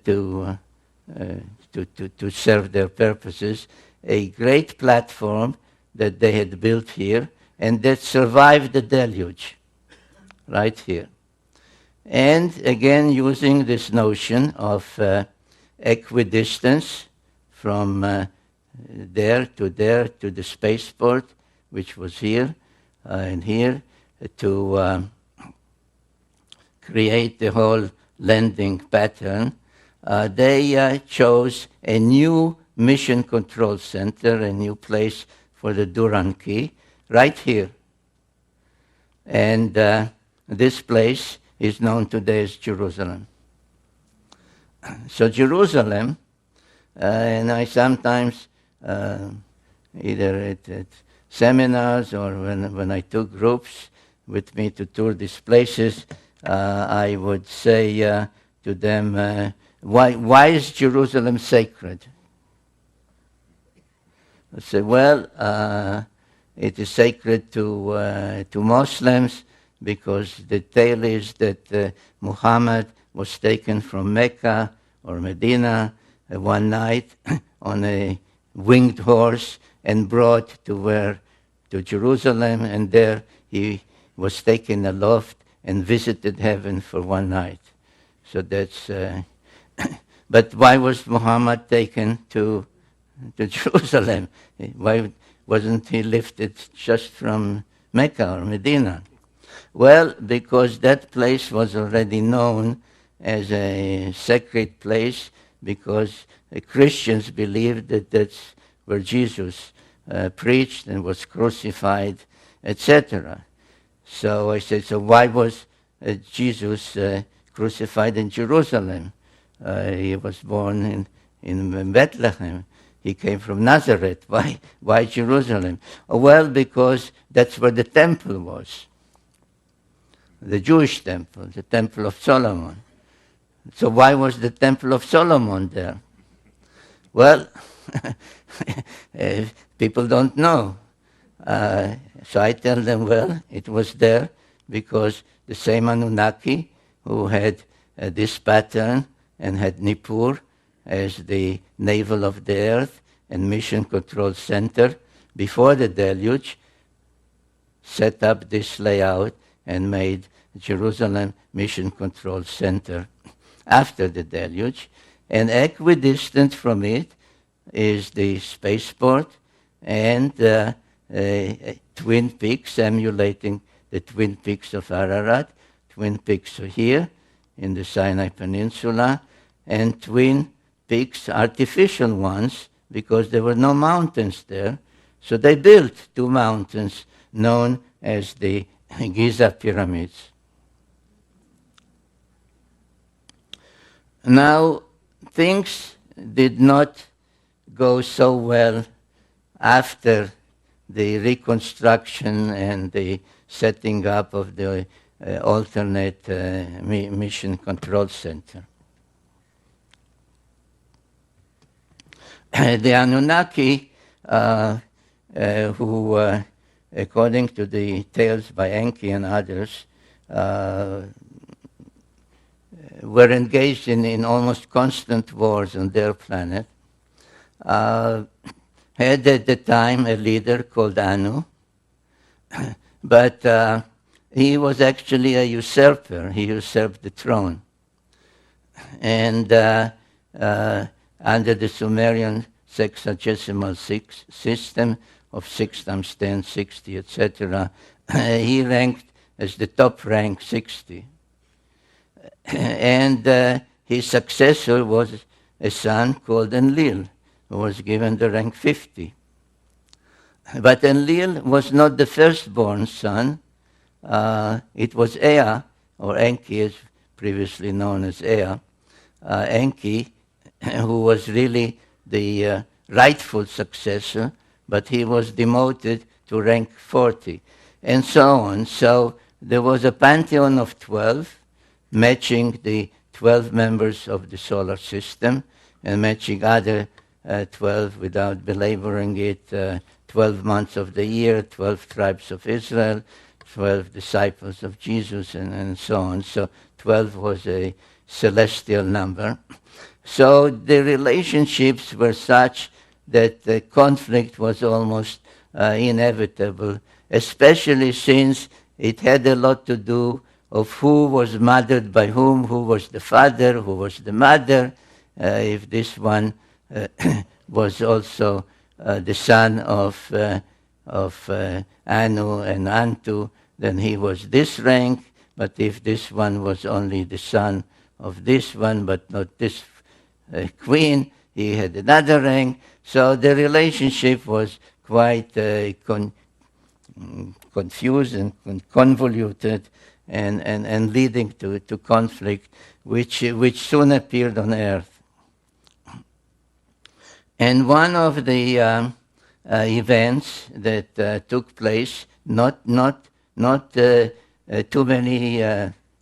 to to serve their purposes, a great platform that they had built here and that survived the deluge, right here. And again, using this notion of equidistance from there to the spaceport, which was here and here, to create the whole landing pattern, they chose a new mission control center, a new place for the Duran Key, right here. And this place is known today as Jerusalem. So Jerusalem, and I sometimes, either at seminars or when I took groups with me to tour these places, I would say to them, why is Jerusalem sacred? I say, well, it is sacred to Muslims because the tale is that Muhammad was taken from Mecca or Medina one night on a winged horse and brought to Jerusalem, and there he was taken aloft and visited heaven for one night. So that's. But why was Muhammad taken to Jerusalem? Why wasn't he lifted just from Mecca or Medina? Well, because that place was already known as a sacred place, because the Christians believed that that's where Jesus preached and was crucified, etc. So I said, so why was Jesus crucified in Jerusalem? He was born in Bethlehem. He came from Nazareth. Why Jerusalem? Well, because that's where the temple was. The Jewish temple, the Temple of Solomon. So why was the Temple of Solomon there? Well, people don't know. So I tell them, well, it was there because the same Anunnaki who had this pattern and had Nippur as the navel of the earth and mission control center before the deluge, set up this layout and made Jerusalem mission control center after the deluge. And equidistant from it is the spaceport and Twin Peaks, emulating the Twin Peaks of Ararat. Twin Peaks are here in the Sinai Peninsula, and Twin Peaks, artificial ones, because there were no mountains there. So they built two mountains known as the Giza Pyramids. Now, things did not go so well after the reconstruction and the setting up of the alternate mission control center. The Anunnaki, who, according to the tales by Enki and others, were engaged in almost constant wars on their planet, had at the time a leader called Anu, but he was actually a usurper. He usurped the throne. And under the Sumerian sexagesimal system of 6 times 10, 60, etc., he ranked as the top rank 60. And his successor was a son called Enlil, who was given the rank 50. But Enlil was not the firstborn son. It was Ea, or Enki, as previously known as Ea, Enki, who was really the rightful successor, but he was demoted to rank 40, and so on. So there was a pantheon of 12, matching the 12 members of the solar system, and matching other 12, without belaboring it, 12 months of the year, 12 tribes of Israel, 12 disciples of Jesus, and so on. So 12 was a celestial number. So the relationships were such that the conflict was almost inevitable, especially since it had a lot to do of who was mothered by whom, who was the father, who was the mother, if this one was also the son of Anu and Antu, then he was this rank, but if this one was only the son of this one, but not this queen, he had another rank. So the relationship was quite confused and convoluted and leading to conflict, which soon appeared on earth. And one of the events that took place, not too many,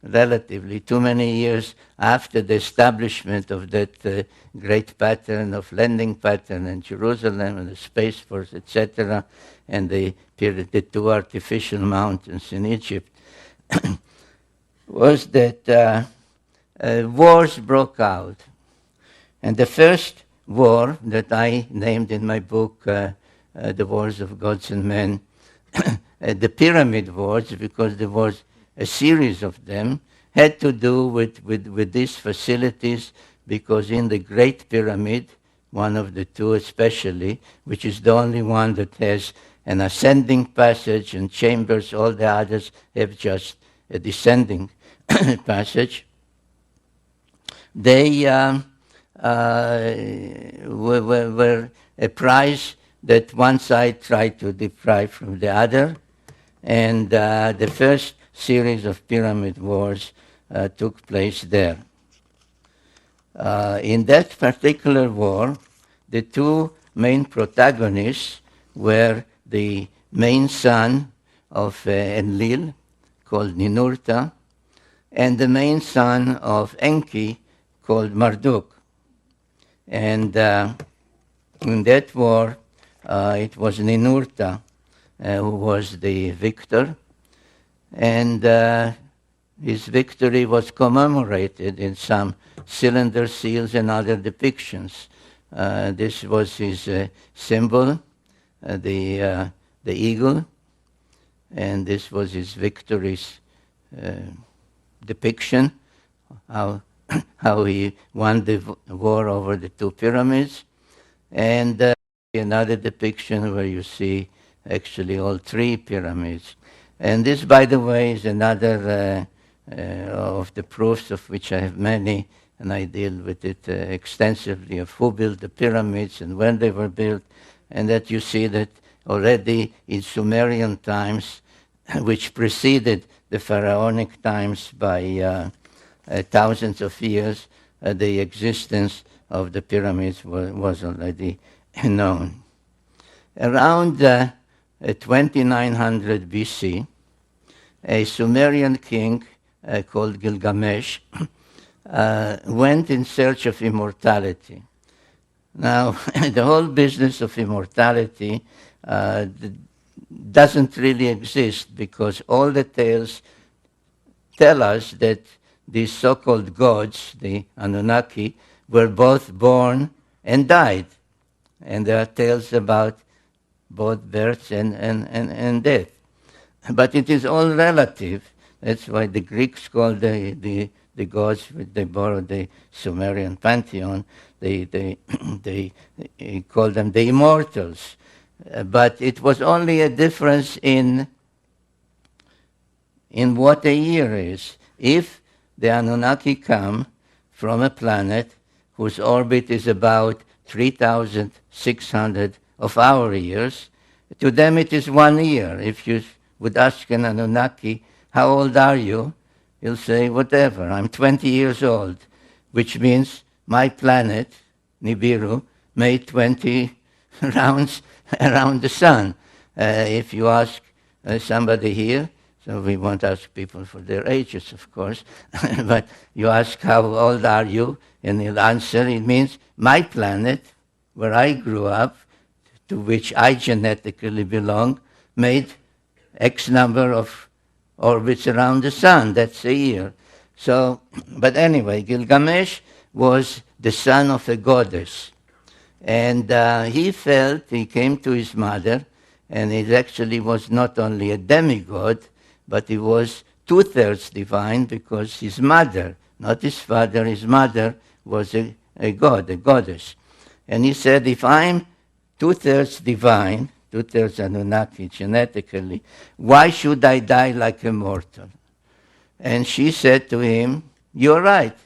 relatively too many years after the establishment of that great pattern of landing pattern in Jerusalem and the Space Force, etc., and the two artificial mountains in Egypt, was that wars broke out. And the first war that I named in my book, The Wars of Gods and Men, the Pyramid Wars, because there was a series of them, had to do with these facilities, because in the Great Pyramid, one of the two especially, which is the only one that has an ascending passage and chambers, all the others have just a descending passage, they were a prize that one side tried to deprive from the other. And the first series of pyramid wars took place there. In that particular war, the two main protagonists were the main son of Enlil, called Ninurta, and the main son of Enki, called Marduk. And in that war, it was Ninurta who was the victor, and his victory was commemorated in some cylinder seals and other depictions. This was his symbol, the eagle, and this was his victory's depiction, how he won the war over the two pyramids, and another depiction where you see actually all three pyramids. And this, by the way, is another of the proofs, of which I have many, and I deal with it extensively, of who built the pyramids and when they were built, and that you see that already in Sumerian times, which preceded the pharaonic times by thousands of years, the existence of the pyramids was already known. Around 2900 BC, a Sumerian king called Gilgamesh went in search of immortality. Now, the whole business of immortality doesn't really exist, because all the tales tell us that these so-called gods, the Anunnaki, were both born and died. And there are tales about both birth and death. But it is all relative. That's why the Greeks called the gods, they borrowed the Sumerian pantheon, they called them the immortals. But it was only a difference in what a year is. If the Anunnaki come from a planet whose orbit is about 3,600 of our years, to them it is 1 year. If you would ask an Anunnaki, how old are you? He'll say, whatever, I'm 20 years old, which means my planet, Nibiru, made 20 rounds around the sun. If you ask somebody here, so we won't ask people for their ages, of course, but you ask, how old are you? And he'll answer, it means my planet, where I grew up, to which I genetically belong, made X number of orbits around the sun. That's a year. So, but anyway, Gilgamesh was the son of a goddess. And he came to his mother, and he actually was not only a demigod, but he was two-thirds divine because his mother, not his father, his mother was a god, a goddess. And he said, if I'm two-thirds divine, two-thirds Anunnaki genetically, why should I die like a mortal? And she said to him, you're right,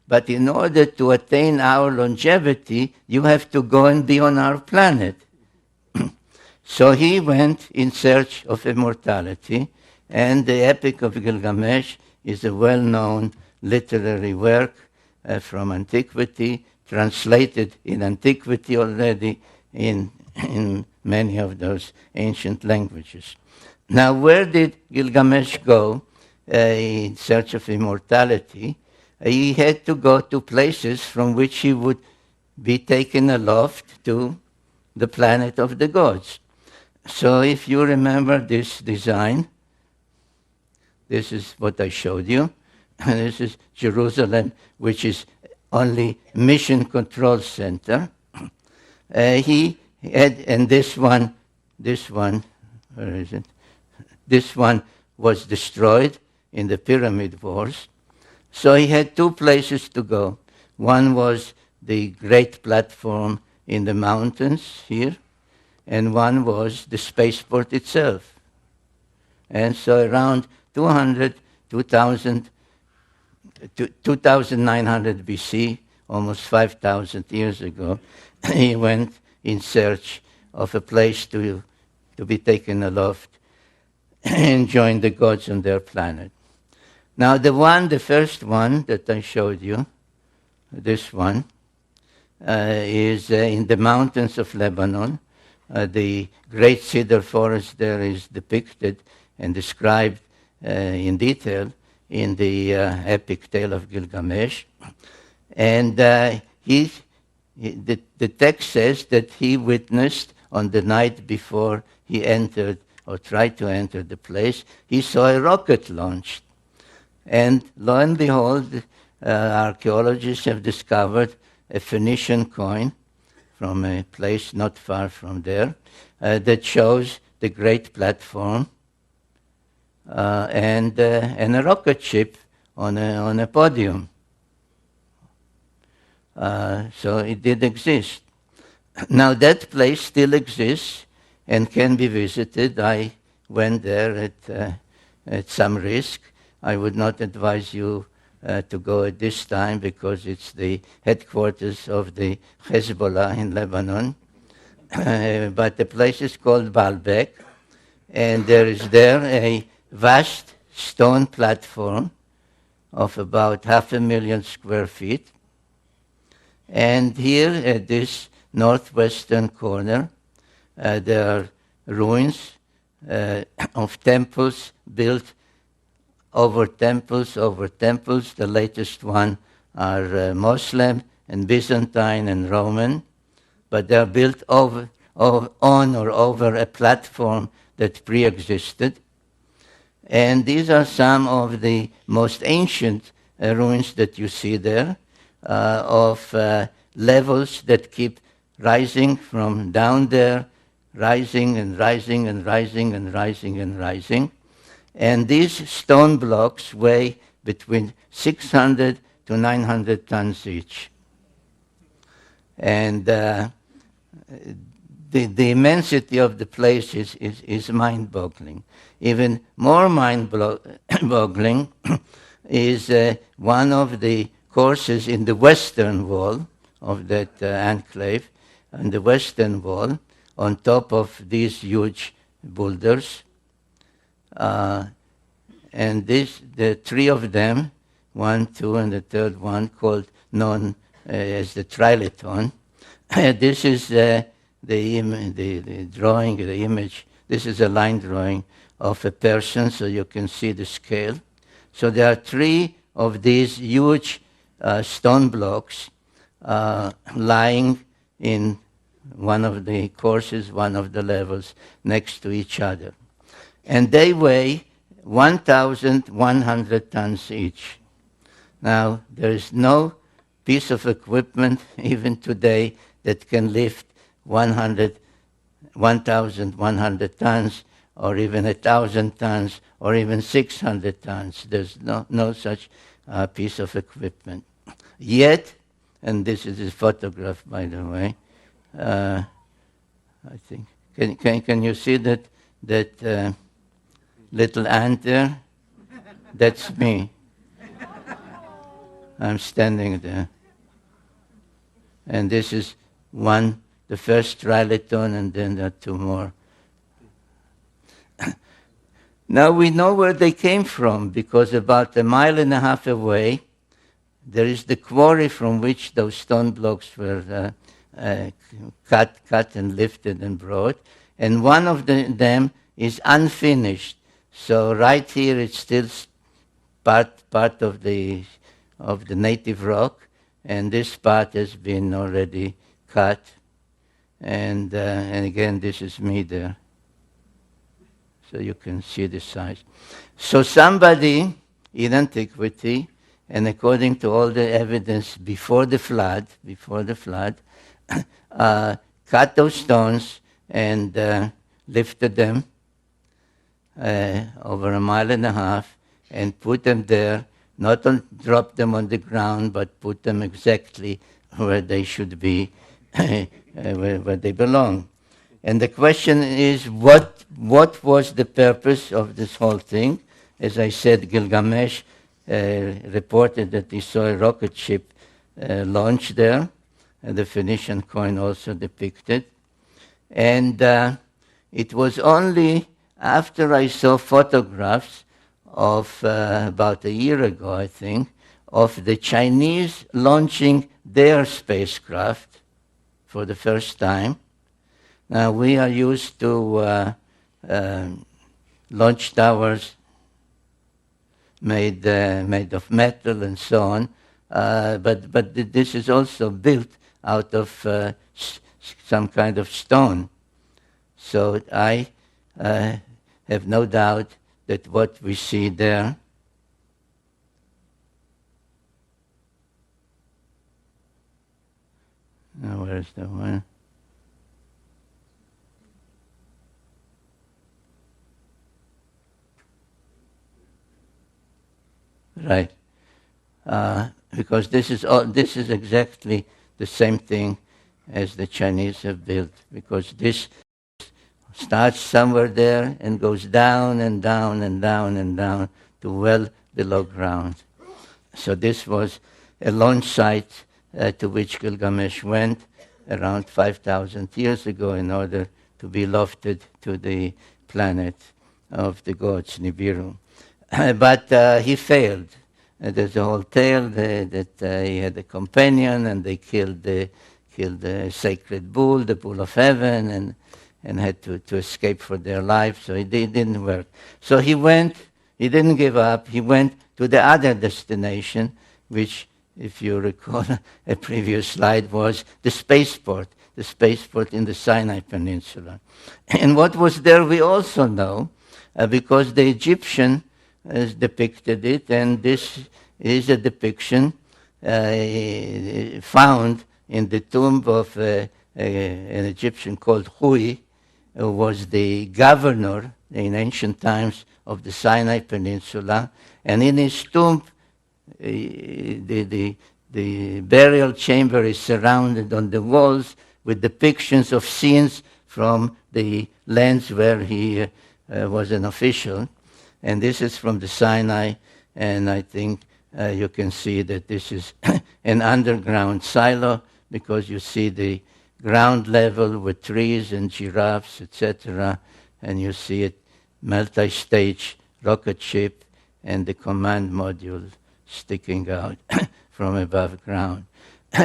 but in order to attain our longevity, you have to go and be on our planet. So he went in search of immortality, and the Epic of Gilgamesh is a well-known literary work from antiquity, translated in antiquity already in many of those ancient languages. Now, where did Gilgamesh go in search of immortality? He had to go to places from which he would be taken aloft to the planet of the gods. So if you remember this design, this is what I showed you. And this is Jerusalem, which is only mission control center. He had, and this one, where is it? This one was destroyed in the pyramid wars. So he had two places to go. One was the great platform in the mountains here, and one was the spaceport itself. And so around 2900 BC, almost 5,000 years ago, he went in search of a place to be taken aloft and join the gods on their planet. Now the first one that I showed you, this one, is in the mountains of Lebanon. The great cedar forest there is depicted and described in detail in the epic tale of Gilgamesh. And the text says that he witnessed on the night before he entered or tried to enter the place, he saw a rocket launched. And lo and behold, archaeologists have discovered a Phoenician coin from a place not far from there that shows the great platform and a rocket ship on a podium. So it did exist. Now that place still exists and can be visited. I went there at some risk. I would not advise you to go at this time because it's the headquarters of the Hezbollah in Lebanon. But the place is called Baalbek, and there is there a vast stone platform of about 500,000 square feet. And here at this northwestern corner, there are ruins of temples built over temples. The latest one are Muslim and Byzantine and Roman, but they are built on or over a platform that pre-existed. And these are some of the most ancient ruins that you see there, of levels that keep rising from down there, rising and rising and rising and rising and rising. And these stone blocks weigh between 600 to 900 tons each. And the immensity of the place is mind-boggling. Even more mind-boggling is one of the courses in the western wall of that enclave, on the western wall, on top of these huge boulders. And the three of them, 1, 2, and the third one, known as the Trilithon. This is the drawing, the image. This is a line drawing of a person, so you can see the scale. So there are three of these huge stone blocks lying in one of the courses, one of the levels, next to each other. And they weigh 1,100 tons each. Now, there is no piece of equipment, even today, that can lift 1,100 tons, or even 1,000 tons, or even 600 tons. There's no such piece of equipment. Yet, and this is a photograph, by the way, I think, can you see that little ant there? That's me. I'm standing there. And this is the first trilithon, and then there are two more. Now we know where they came from, because about 1.5 miles away, there is the quarry from which those stone blocks were cut and lifted and brought. And one of them is unfinished. So right here it's still part of the native rock, and this part has been already cut. And again, this is me there. So you can see the size. So somebody in antiquity, and according to all the evidence before the flood, cut those stones and lifted them over 1.5 miles and put them there, not drop them on the ground, but put them exactly where they should be, where they belong. And the question is, what was the purpose of this whole thing? As I said, Gilgamesh reported that he saw a rocket ship launch there, and the Phoenician coin also depicted. And it was only after I saw photographs of about a year ago, I think, of the Chinese launching their spacecraft for the first time. Now, we are used to launch towers made of metal and so on, but this is also built out of some kind of stone. So I have no doubt that what we see there now, where is the one? Right, because this is exactly the same thing as the Chinese have built, because this starts somewhere there and goes down and down and down and down to well below ground. So this was a launch site to which Gilgamesh went around 5,000 years ago in order to be lofted to the planet of the gods, Nibiru. But he failed. There's a whole tale that he had a companion, and they killed the sacred bull, the bull of heaven, and had to escape for their life. So it didn't work. So he didn't give up. He went to the other destination, which, if you recall a previous slide, was the spaceport in the Sinai Peninsula. And what was there we also know, because the Egyptian has depicted it, and this is a depiction found in the tomb of an Egyptian called Hui, who was the governor in ancient times of the Sinai Peninsula. And in his tomb, the burial chamber is surrounded on the walls with depictions of scenes from the lands where he was an official. And this is from the Sinai, and I think you can see that this is an underground silo, because you see the ground level with trees and giraffes, etc., and you see it multi-stage rocket ship and the command module sticking out from above ground.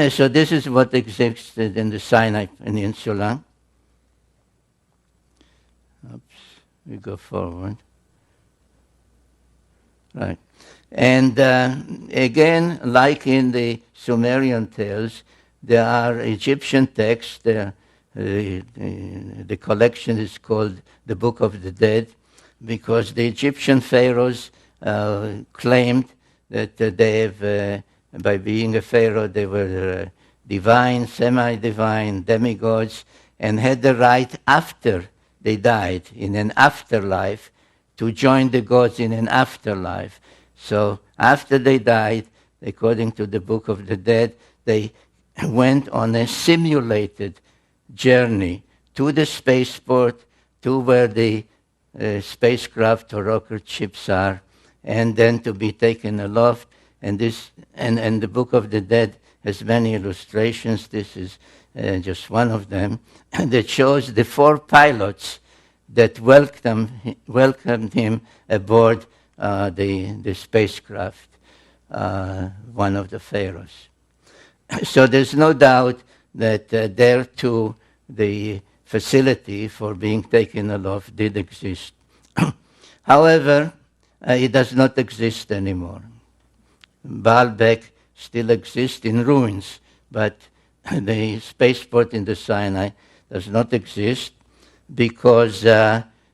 So this is what existed in the Sinai Peninsula. Oops, we go forward. Right. And again, like in the Sumerian tales, there are Egyptian texts. The collection is called the Book of the Dead, because the Egyptian pharaohs claimed that they have by being a pharaoh, they were divine, semi-divine, demigods, and had the right after they died, in an afterlife, to join the gods in an afterlife. So after they died, according to the Book of the Dead, they went on a simulated journey to the spaceport, to where the spacecraft or rocket ships are, and then to be taken aloft. And the Book of the Dead has many illustrations. This is just one of them that shows the 4 pilots that welcomed him aboard the spacecraft, one of the pharaohs. So there's no doubt that there too the facility for being taken aloft did exist. However, it does not exist anymore. Baalbek still exists in ruins, but the spaceport in the Sinai does not exist because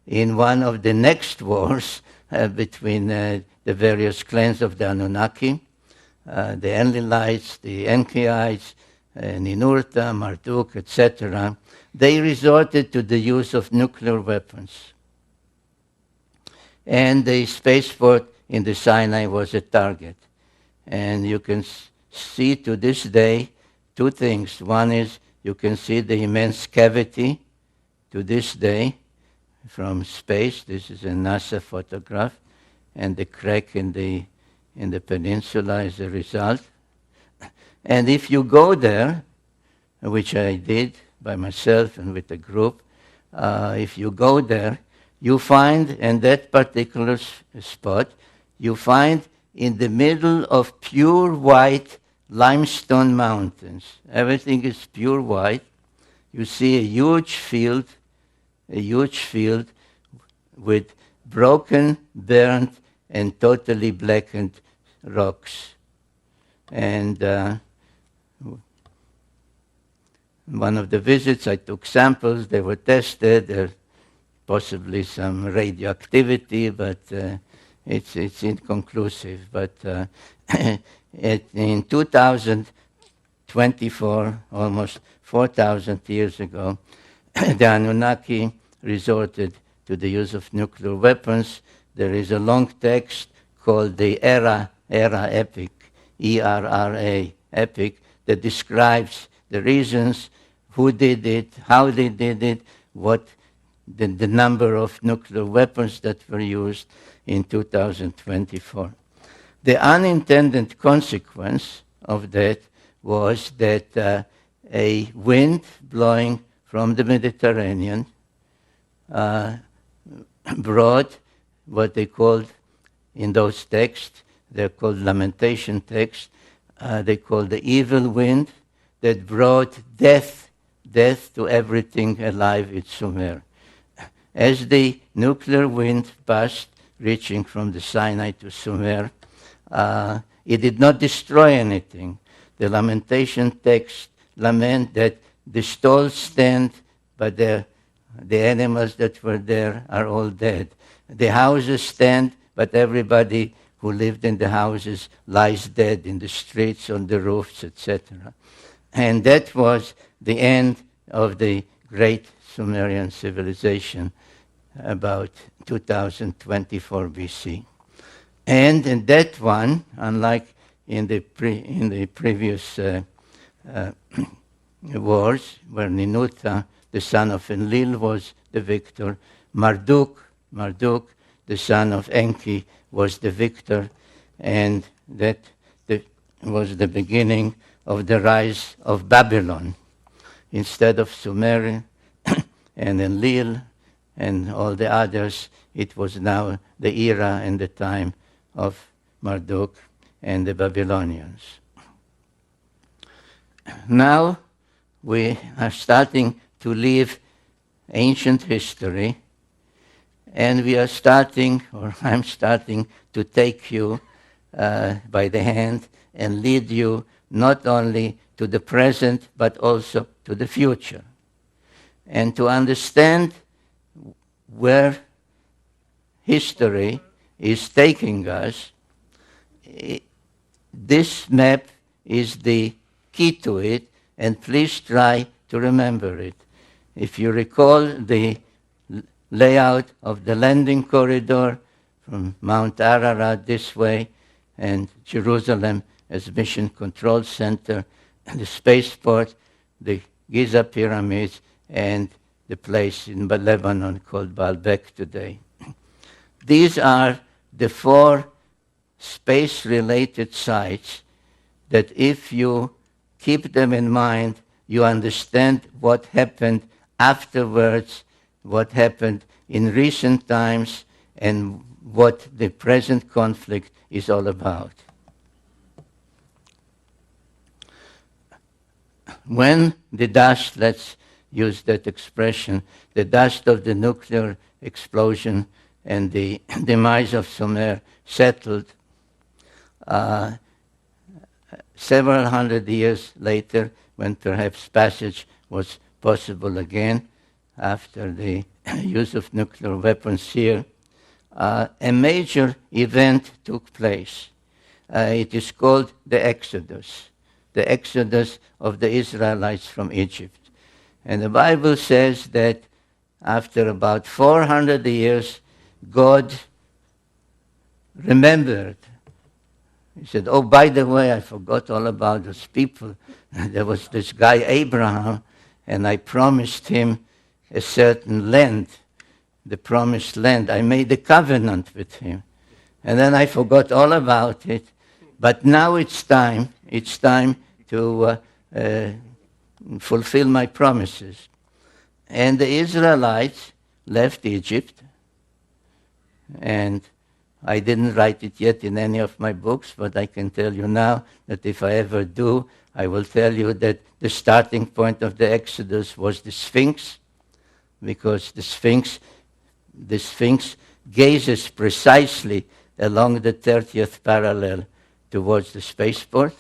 in one of the next wars between the various clans of the Anunnaki, the Enlilites, the Enkiites, Ninurta, Marduk, etc., they resorted to the use of nuclear weapons. And the spaceport in the Sinai was a target. And you can see to this day 2 things. One is you can see the immense cavity to this day from space. This is a NASA photograph. And the crack in the peninsula is a result. And if you go there, which I did by myself and with a group, if you go there, you find in that particular spot, you find in the middle of pure white limestone mountains. Everything is pure white. You see a huge field with broken, burnt, and totally blackened rocks. And one of the visits, I took samples. They were tested. There's possibly some radioactivity, but it's inconclusive. But in 2024, almost 4,000 years ago, the Anunnaki resorted to the use of nuclear weapons. There is a long text called the Era Epic, ERRA Epic, that describes the reasons, who did it, how they did it, what the number of nuclear weapons that were used in 2024. The unintended consequence of that was that a wind blowing from the Mediterranean brought what they called in those texts, they're called lamentation texts, they called the evil wind that brought death to everything alive in Sumer. As the nuclear wind passed, reaching from the Sinai to Sumer, it did not destroy anything. The lamentation text lament that the stalls stand, but the animals that were there are all dead. The houses stand, but everybody who lived in the houses lies dead in the streets, on the roofs, etc. And that was the end of the great Sumerian civilization about 2024 BC. And in that one, unlike in the previous wars, where Ninurta, the son of Enlil, was the victor, Marduk, the son of Enki, was the victor, and that was the beginning of the rise of Babylon. Instead of Sumer and Enlil and all the others, it was now the era and the time of Marduk and the Babylonians. Now we are starting to leave ancient history, and we are starting, or I'm starting, to take you by the hand and lead you not only to the present, but also to the future. And to understand where history is taking us, this map is the key to it, and please try to remember it. If you recall the layout of the landing corridor from Mount Ararat this way, and Jerusalem as Mission Control Center, the spaceport, the Giza Pyramids, and the place in Lebanon called Baalbek today. These are the 4 space-related sites that if you keep them in mind, you understand what happened afterwards, what happened in recent times, and what the present conflict is all about. When the dust, let's use that expression, the dust of the nuclear explosion and the demise of Sumer settled, several hundred years later, when perhaps passage was possible again after the use of nuclear weapons here, a major event took place. It is called the Exodus of the Israelites from Egypt. And the Bible says that after about 400 years, God remembered. He said, oh, by the way, I forgot all about those people. There was this guy, Abraham, and I promised him a certain land, the promised land. I made a covenant with him. And then I forgot all about it. But now it's time to fulfill my promises. And the Israelites left Egypt, and I didn't write it yet in any of my books, but I can tell you now that if I ever do, I will tell you that the starting point of the Exodus was the Sphinx, because the Sphinx gazes precisely along the 30th parallel towards the spaceport.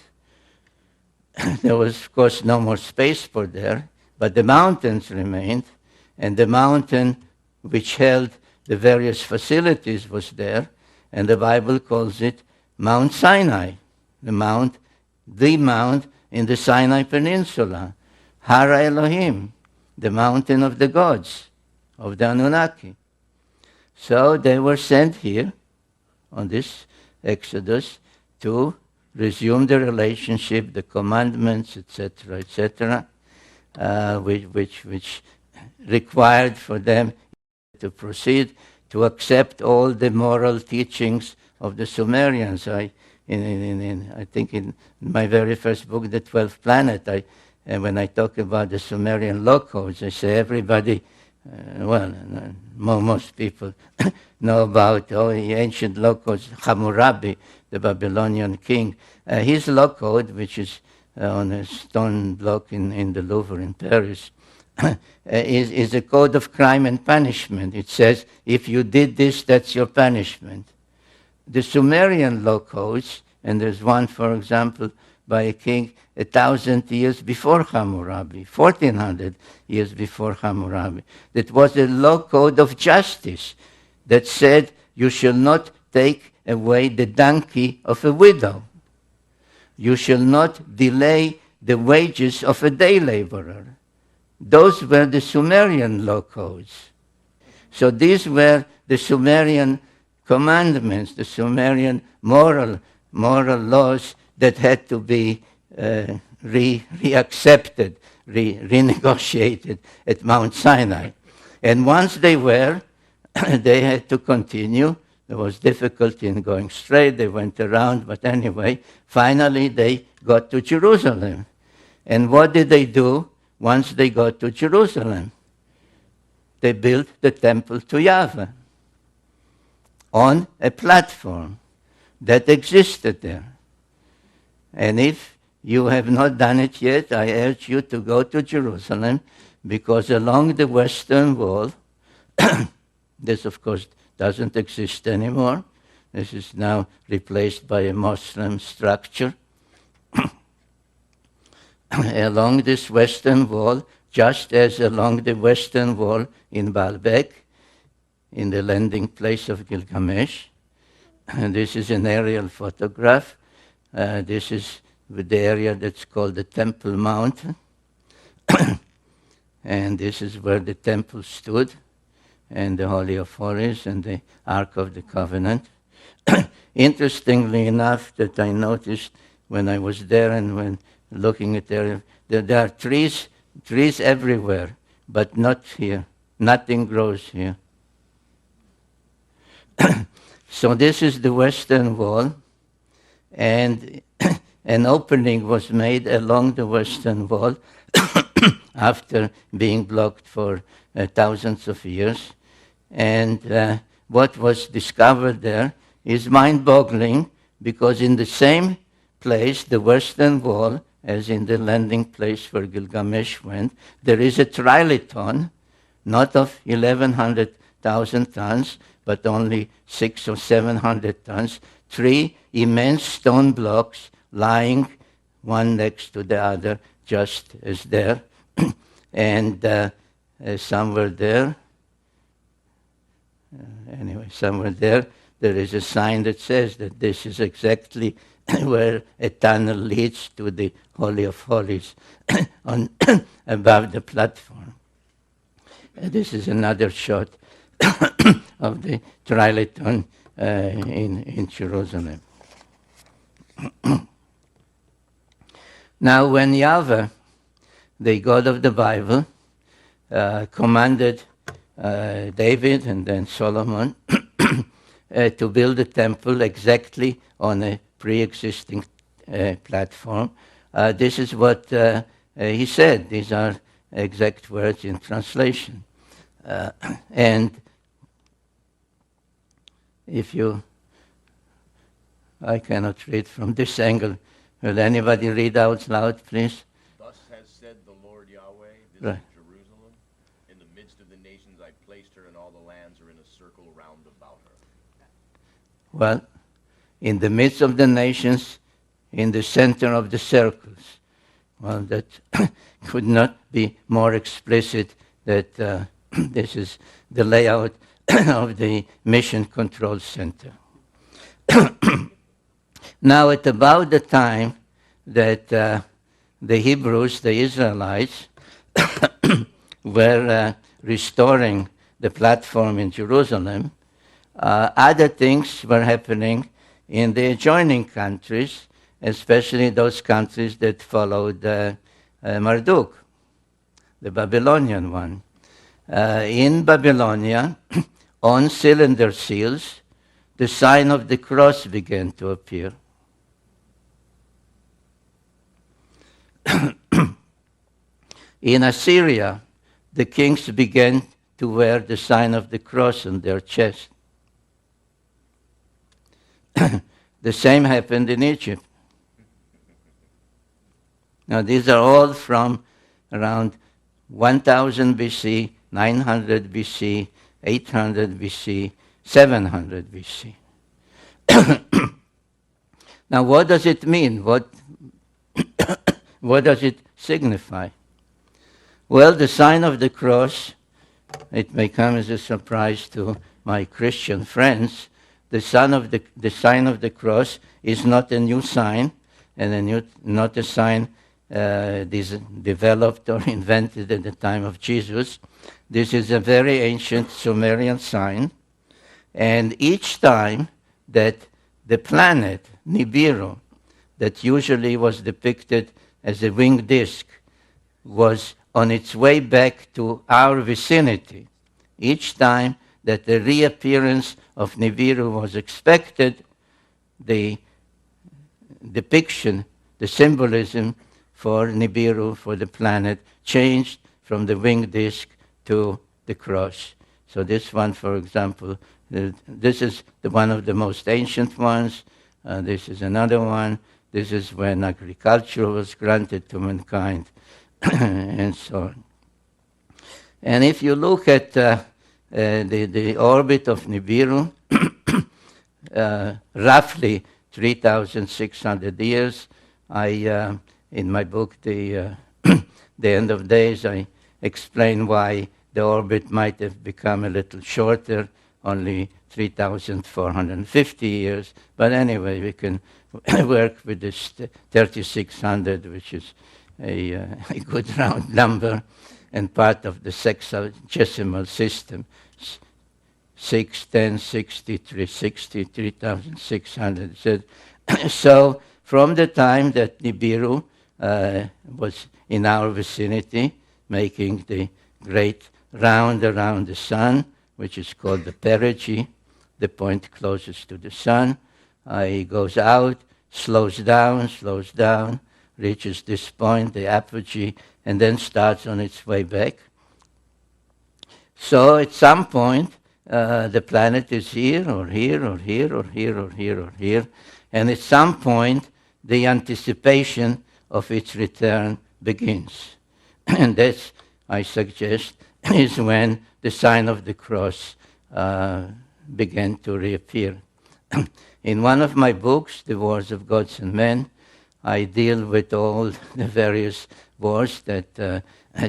There was, of course, no more spaceport there, but the mountains remained, and the mountain which held the various facilities was there, and the Bible calls it Mount Sinai, the mount in the Sinai Peninsula, Hara Elohim, the mountain of the gods, of the Anoynnaki. So they were sent here on this Exodus to resume the relationship, the commandments, etc., which required for them to proceed to accept all the moral teachings of the Sumerians. I think in my very first book, The 12th Planet, when I talk about the Sumerian law codes, I say everybody, most people know about the ancient law codes, Hammurabi, the Babylonian king. His law code, which is on a stone block in the Louvre in Paris, is a code of crime and punishment. It says, if you did this, that's your punishment. The Sumerian law codes, and there's one, for example, by a king 1,000 years before Hammurabi, 1,400 years before Hammurabi, that was a law code of justice that said you shall not take away the donkey of a widow. You shall not delay the wages of a day laborer. Those were the Sumerian law codes. So these were the Sumerian commandments, the Sumerian moral laws that had to be reaccepted, renegotiated at Mount Sinai. And once they were, they had to continue. There was difficulty in going straight. They went around, but anyway, finally they got to Jerusalem. And what did they do once they got to Jerusalem? They built the temple to Yahweh on a platform that existed there. And if you have not done it yet, I urge you to go to Jerusalem, because along the Western Wall, this of course doesn't exist anymore. This is now replaced by a Muslim structure. Along this Western Wall, just as along the Western Wall in Baalbek, in the landing place of Gilgamesh, and this is an aerial photograph, This is the area that's called the Temple Mount. And this is where the temple stood, and the Holy of Holies, and the Ark of the Covenant. Interestingly enough, that I noticed when I was there and when looking at the area, that there are trees everywhere, but not here. Nothing grows here. So this is the western wall, and an opening was made along the western wall after being blocked for thousands of years. And what was discovered there is mind-boggling, because in the same place, the western wall, as in the landing place where Gilgamesh went, there is a trilithon, not of 1,100,000 tons, but only 600 or 700 tons, 3 immense stone blocks lying one next to the other, just as there. And somewhere there, there is a sign that says that this is exactly where a tunnel leads to the Holy of Holies above the platform. This is another shot of the trilithon in Jerusalem. Now, when Yahweh, the God of the Bible, commanded David and then Solomon to build a temple exactly on a pre-existing platform, this is what he said. These are exact words in translation. And I cannot read from this angle. Will anybody read out loud, please? Thus has said the Lord Yahweh, this Right. is Jerusalem. In the midst of the nations I placed her, and all the lands are in a circle round about her. Well, in the midst of the nations, in the center of the circles. Well, that could not be more explicit that this is the layout of the Mission Control Center. Now, at about the time that the Hebrews, the Israelites, were restoring the platform in Jerusalem, other things were happening in the adjoining countries, especially those countries that followed Marduk, the Babylonian one. In Babylonia, on cylinder seals, the sign of the cross began to appear. In Assyria, the kings began to wear the sign of the cross on their chest. The same happened in Egypt. Now, these are all from around 1000 BC, 900 BC, 800 BC, 700 BC. Now, what does it mean? What does it signify? Well, the sign of the cross, it may come as a surprise to my Christian friends. The sign of the cross is not a new sign, and not a sign developed or invented at the time of Jesus. This is a very ancient Sumerian sign, and each time that the planet Nibiru, that usually was depicted as a winged disk, was on its way back to our vicinity, each time that the reappearance of Nibiru was expected, the depiction, the symbolism for Nibiru, for the planet, changed from the winged disk to the cross. So this one, for example, this is one of the most ancient ones. This is another one. This is when agriculture was granted to mankind, and so on. And if you look at the orbit of Nibiru, roughly 3,600 years. In my book, The End of Days, I explain why the orbit might have become a little shorter, only 3,450 years. But anyway, we can work with this 3600, which is a good round number, and part of the sexagesimal system. 6, 10, 63, 60, 3,600. So from the time that Nibiru was in our vicinity, making the great round around the sun, which is called the perigee, the point closest to the sun, he goes out, slows down, reaches this point, the apogee, and then starts on its way back. So at some point, the planet is here, or here, or here, or here, or here, or here, and at some point, the anticipation of its return begins. And that's, I suggest, is when the sign of the cross began to reappear. In one of my books, The Wars of Gods and Men, I deal with all the various wars that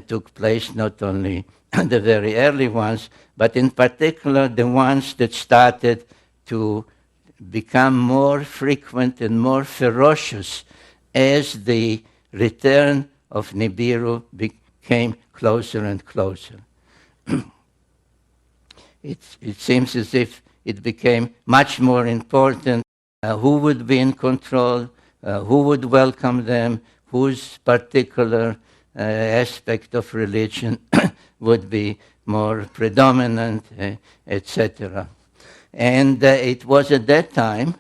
took place, not only the very early ones, but in particular the ones that started to become more frequent and more ferocious as the return of Nibiru became closer and closer. It seems as if it became much more important who would be in control, who would welcome them, whose particular aspect of religion would be more predominant, etc. And it was at that time,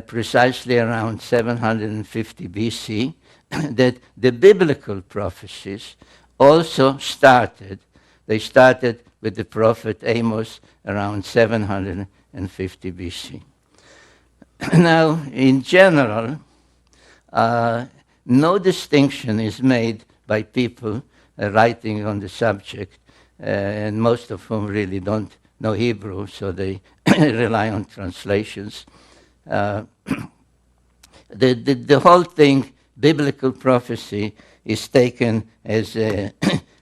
precisely around 750 BC, that the biblical prophecies also started. They started with the prophet Amos around 750 BC. Now, in general, no distinction is made by people writing on the subject, and most of whom really don't know Hebrew, so they rely on translations. The whole thing, biblical prophecy, is taken as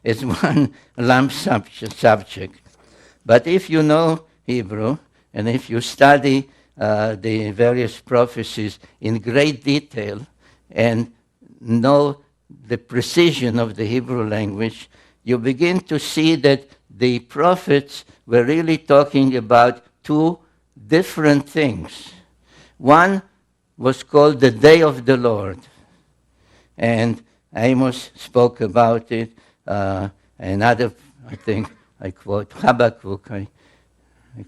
as one lump subject. But if you know Hebrew, and if you study the various prophecies in great detail, and know the precision of the Hebrew language, you begin to see that the prophets were really talking about two different things. One was called the Day of the Lord, and Amos spoke about it. Another, I think, I quote Habakkuk, I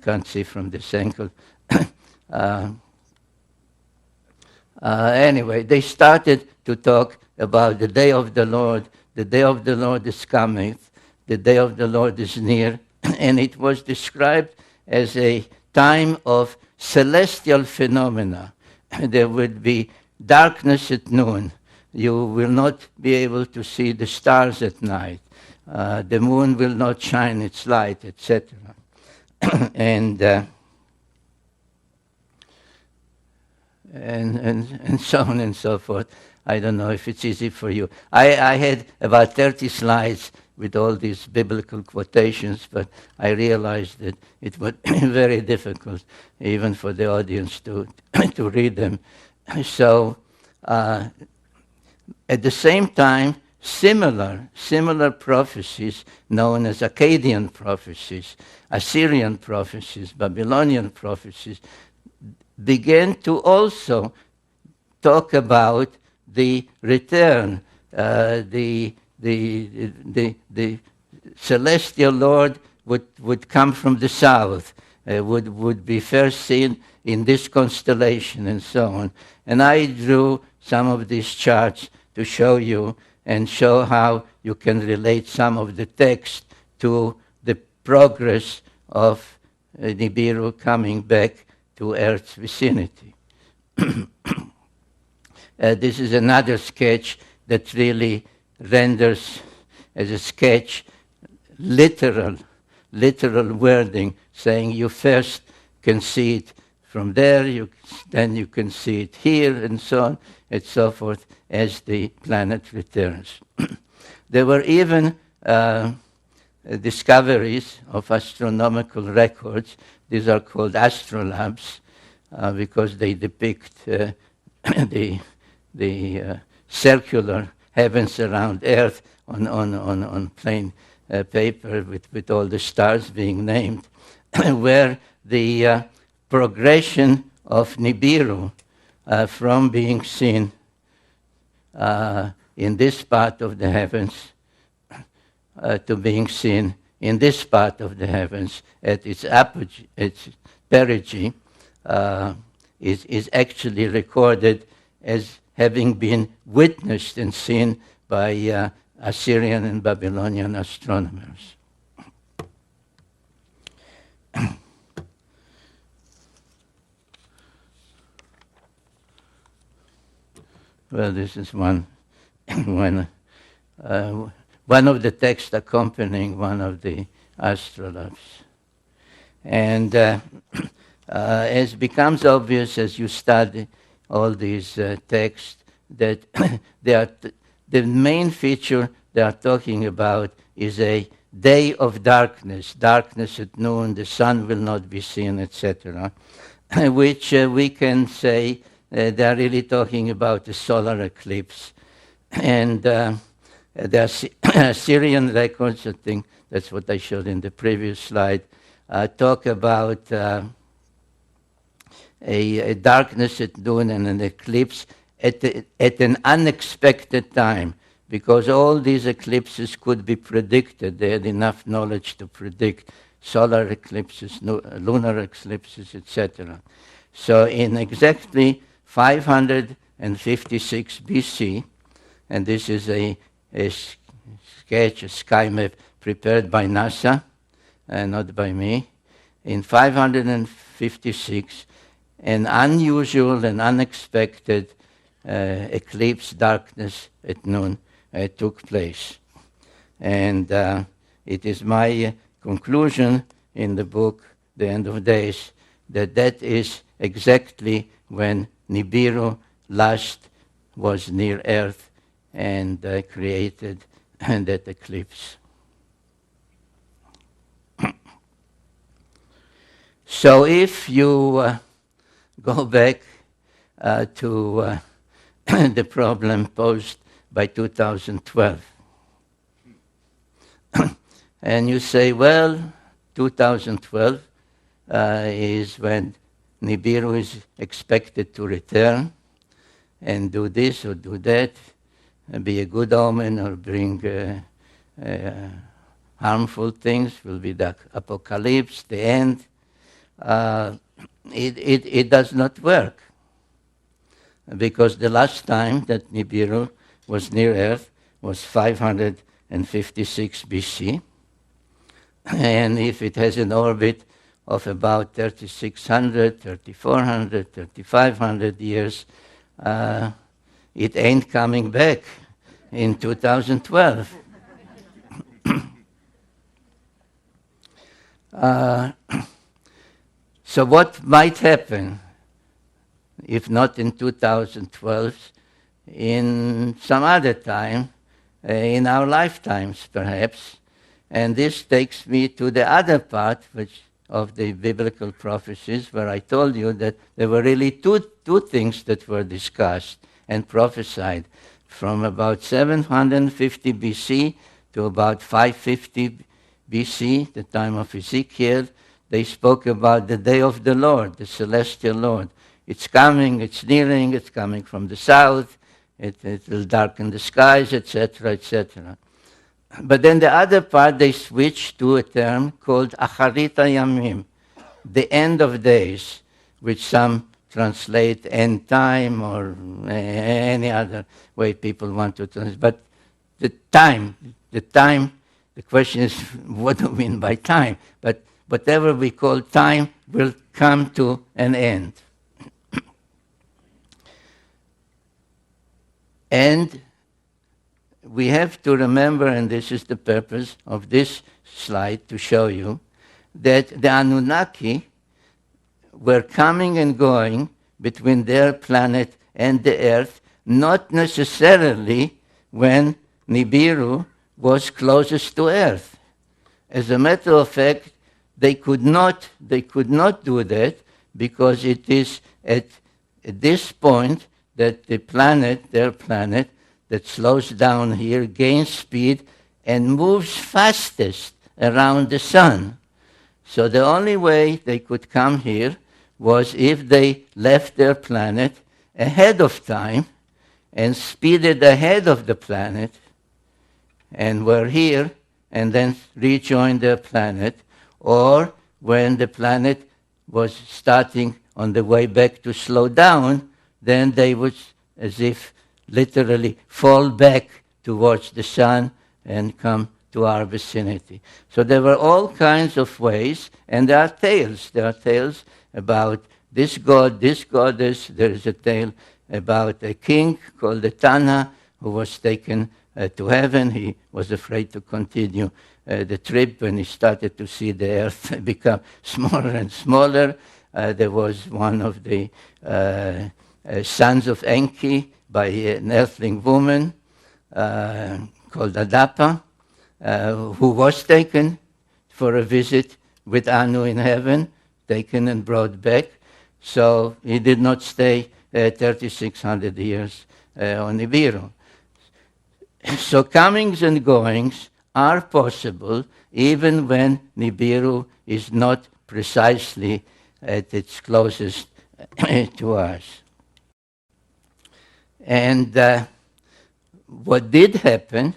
can't see from this angle. Anyway, they started to talk about the day of the Lord. The day of the Lord is coming. The day of the Lord is near. And it was described as a time of celestial phenomena. There would be darkness at noon. You will not be able to see the stars at night. The moon will not shine its light, etc. and so on and so forth. I don't know if it's easy for you. I had about 30 slides with all these biblical quotations, but I realized that it would be very difficult even for the audience to read them. So at the same time, similar prophecies known as Akkadian prophecies, Assyrian prophecies, Babylonian prophecies began to also talk about the return, the celestial Lord would come from the south, would be first seen in this constellation and so on. And I drew some of these charts to show you and show how you can relate some of the text to the progress of Nibiru coming back to Earth's vicinity. This is another sketch that really renders as a sketch literal wording, saying you first can see it from there, then you can see it here, and so on and so forth as the planet returns. There were even discoveries of astronomical records. These are called astrolabes because they depict the circular heavens around Earth on plain paper with all the stars being named, where the progression of Nibiru from being seen in this part of the heavens to being seen in this part of the heavens at its apogee, its perigee, is actually recorded as having been witnessed and seen by Assyrian and Babylonian astronomers. Well, this is one of the texts accompanying one of the astrolabes. And as becomes obvious as you study all these texts, that the main feature they are talking about is a day of darkness, darkness at noon, the sun will not be seen, etc., which we can say they are really talking about the solar eclipse. And the Assyrian records, I think that's what I showed in the previous slide, talk about a darkness at noon and an eclipse at an unexpected time, because all these eclipses could be predicted. They had enough knowledge to predict solar eclipses, lunar eclipses, etc. So in exactly 556 BC, and this is a sketch, a sky map prepared by NASA, not by me, in 556, an unusual and unexpected eclipse, darkness at noon, took place. And it is my conclusion in the book, The End of Days, that is exactly when Nibiru last was near Earth and created that eclipse. So if you go back to the problem posed by 2012, and you say, well, 2012 is when Nibiru is expected to return and do this or do that, and be a good omen or bring harmful things, will be the apocalypse, the end. It does not work, because the last time that Nibiru was near Earth was 556 BC, and if it has an orbit of about 3,600, 3,400, 3,500 years, it ain't coming back in 2012. So what might happen, if not in 2012, in some other time, in our lifetimes perhaps? And this takes me to the other part of the biblical prophecies, where I told you that there were really two things that were discussed and prophesied from about 750 BC to about 550 BC, the time of Ezekiel. They spoke about the day of the Lord, the celestial Lord. It's coming, it's nearing, it's coming from the south, it will darken the skies, etc., etc. But then the other part, they switched to a term called Acharita Yamim, the end of days, which some translate end time or any other way people want to translate. But the time, the question is, what do we mean by time? But whatever we call time will come to an end. And we have to remember, and this is the purpose of this slide, to show you that the Anunnaki were coming and going between their planet and the Earth, not necessarily when Nibiru was closest to Earth. As a matter of fact, they could not do that, because it is at this point that the planet, their planet, that slows down here, gains speed and moves fastest around the sun. So the only way they could come here was if they left their planet ahead of time and speeded ahead of the planet and were here and then rejoined their planet, or when the planet was starting on the way back to slow down, then they would, as if literally, fall back towards the sun and come to our vicinity. So there were all kinds of ways, and there are tales. There are tales about this god, this goddess. There is a tale about a king called the Tana who was taken to heaven. He was afraid to continue the trip when he started to see the earth become smaller and smaller. There was one of the sons of Enki by an earthling woman called Adapa, who was taken for a visit with Anu in heaven, taken and brought back. So he did not stay 3,600 years on Nibiru. So comings and goings are possible even when Nibiru is not precisely at its closest to us. And what did happen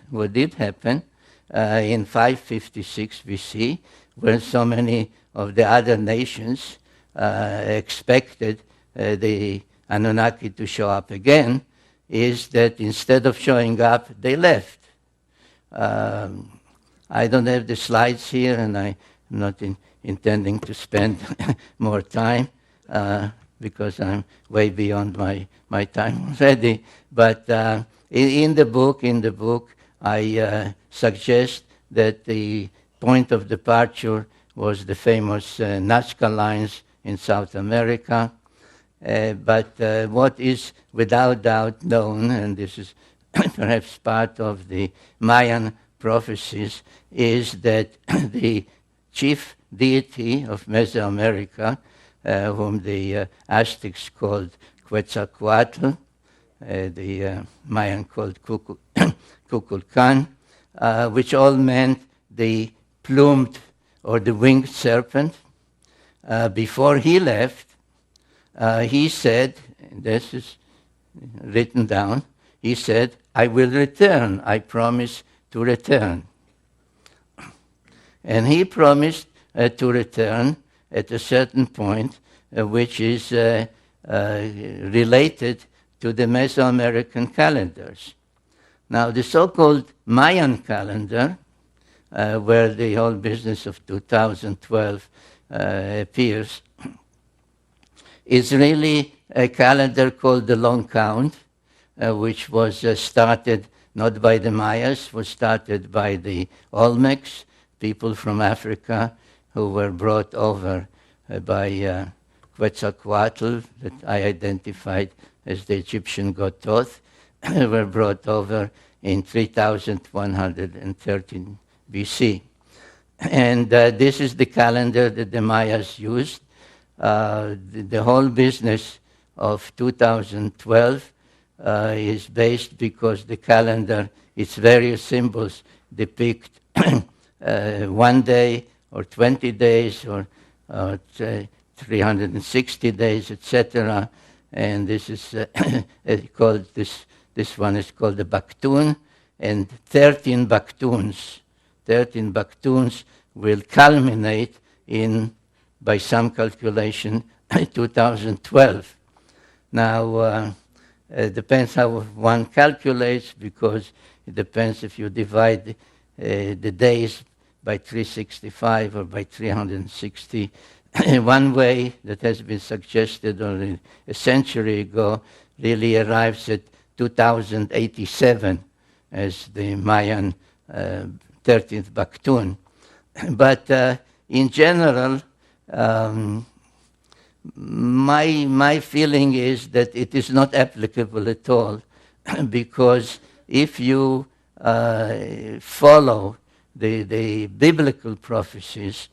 in 556 BC, when so many of the other nations expected the Anunnaki to show up again, is that instead of showing up, they left. I don't have the slides here, and I'm not intending to spend more time because I'm way beyond my time already. But in the book, I suggest that the point of departure was the famous Nazca lines in South America. But what is without doubt known, and this is perhaps part of the Mayan prophecies, is that the chief deity of Mesoamerica, whom the Aztecs called Quetzalcoatl, the Mayan called Kukulkan, which all meant the plumed or the winged serpent. Before he left, he said, and this is written down, he said, I will return, I promise to return. And he promised to return at a certain point, which is related to the Mesoamerican calendars. Now, the so-called Mayan calendar, where the whole business of 2012 appears, is really a calendar called the Long Count, which was started not by the Mayas, was started by the Olmecs, people from Africa who were brought over by Quetzalcoatl, that I identified as the Egyptian god Thoth, were brought over in 3113 BC. And this is the calendar that the Mayas used. The whole business of 2012 is based because the calendar, its various symbols depict 1 day or 20 days or 360 days, etc. And this is called this one is called the Baktun, and 13 Baktuns will culminate in, by some calculation, 2012. Now, it depends how one calculates, because it depends if you divide the days by 365 or by 360. One way that has been suggested only a century ago really arrives at 2087 as the Mayan 13th Baktun. But in general, my feeling is that it is not applicable at all, because if you follow the biblical prophecies,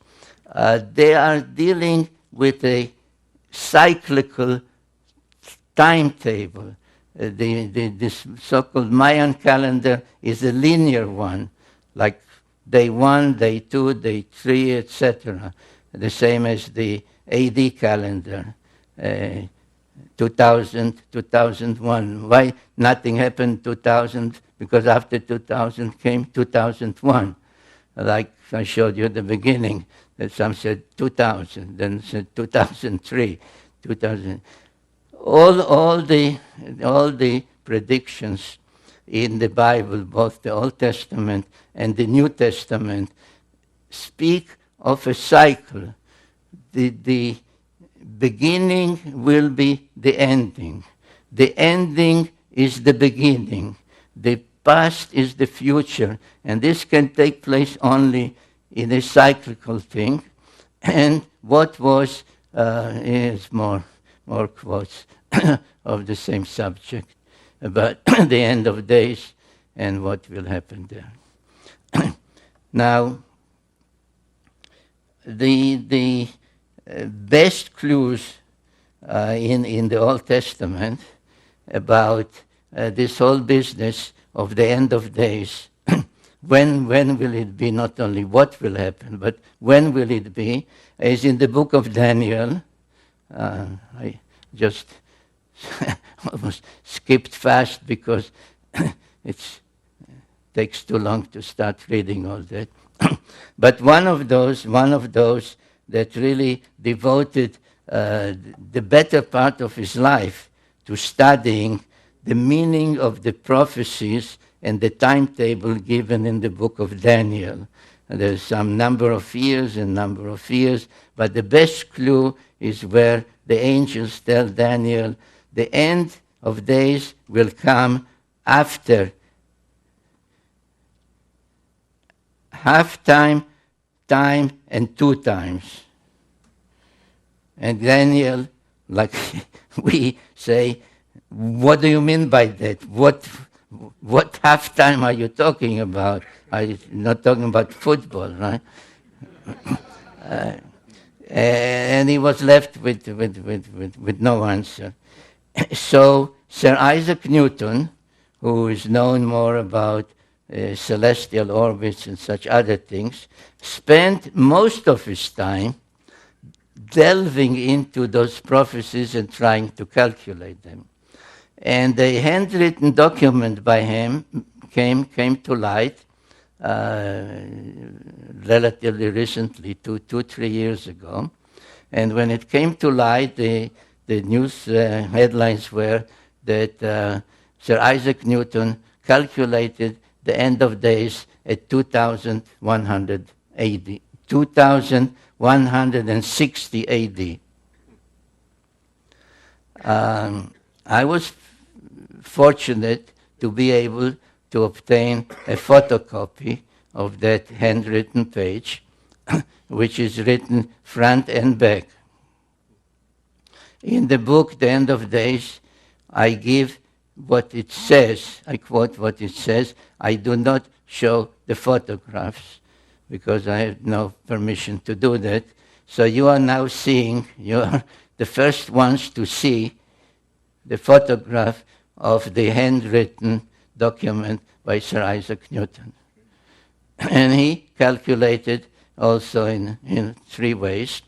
they are dealing with a cyclical timetable. this so-called Mayan calendar is a linear one, like day 1, day 2, day 3, etc. The same as the AD calendar, 2000, 2001. Why nothing happened 2000? Because after 2000 came 2001. Like I showed you at the beginning, that some said 2000, then said 2003, 2000. All the predictions in the Bible, both the Old Testament and the New Testament, speak of a cycle. The beginning will be the ending. The ending is the beginning. The past is the future. And this can take place only in a cyclical thing. And what was is more quotes of the same subject about the end of days and what will happen there. Now, the best clues in the Old Testament about this whole business of the end of days, when will it be, not only what will happen, but when will it be, is in the book of Daniel. I just almost skipped fast because it takes too long to start reading all that. But one of those that really devoted the better part of his life to studying the meaning of the prophecies and the timetable given in the book of Daniel. And there's some number of years, but the best clue is where the angels tell Daniel, the end of days will come after half time, time, and 2 times. And Daniel, like we say, what do you mean by that? What half time are you talking about? Are you not talking about football, right? And he was left with no answer. So Sir Isaac Newton, who is known more about celestial orbits and such other things, spent most of his time delving into those prophecies and trying to calculate them. And a handwritten document by him came to light relatively recently, 2-3 years ago. And when it came to light, the news headlines were that Sir Isaac Newton calculated the end of days at 2100 AD, 2160 AD. I was fortunate to be able to obtain a photocopy of that handwritten page, which is written front and back. In the book, The End of Days, I give what it says. I quote what it says. I do not show the photographs because I have no permission to do that. So you are now seeing, you are the first ones to see the photograph of the handwritten document by Sir Isaac Newton. And he calculated also in 3 ways.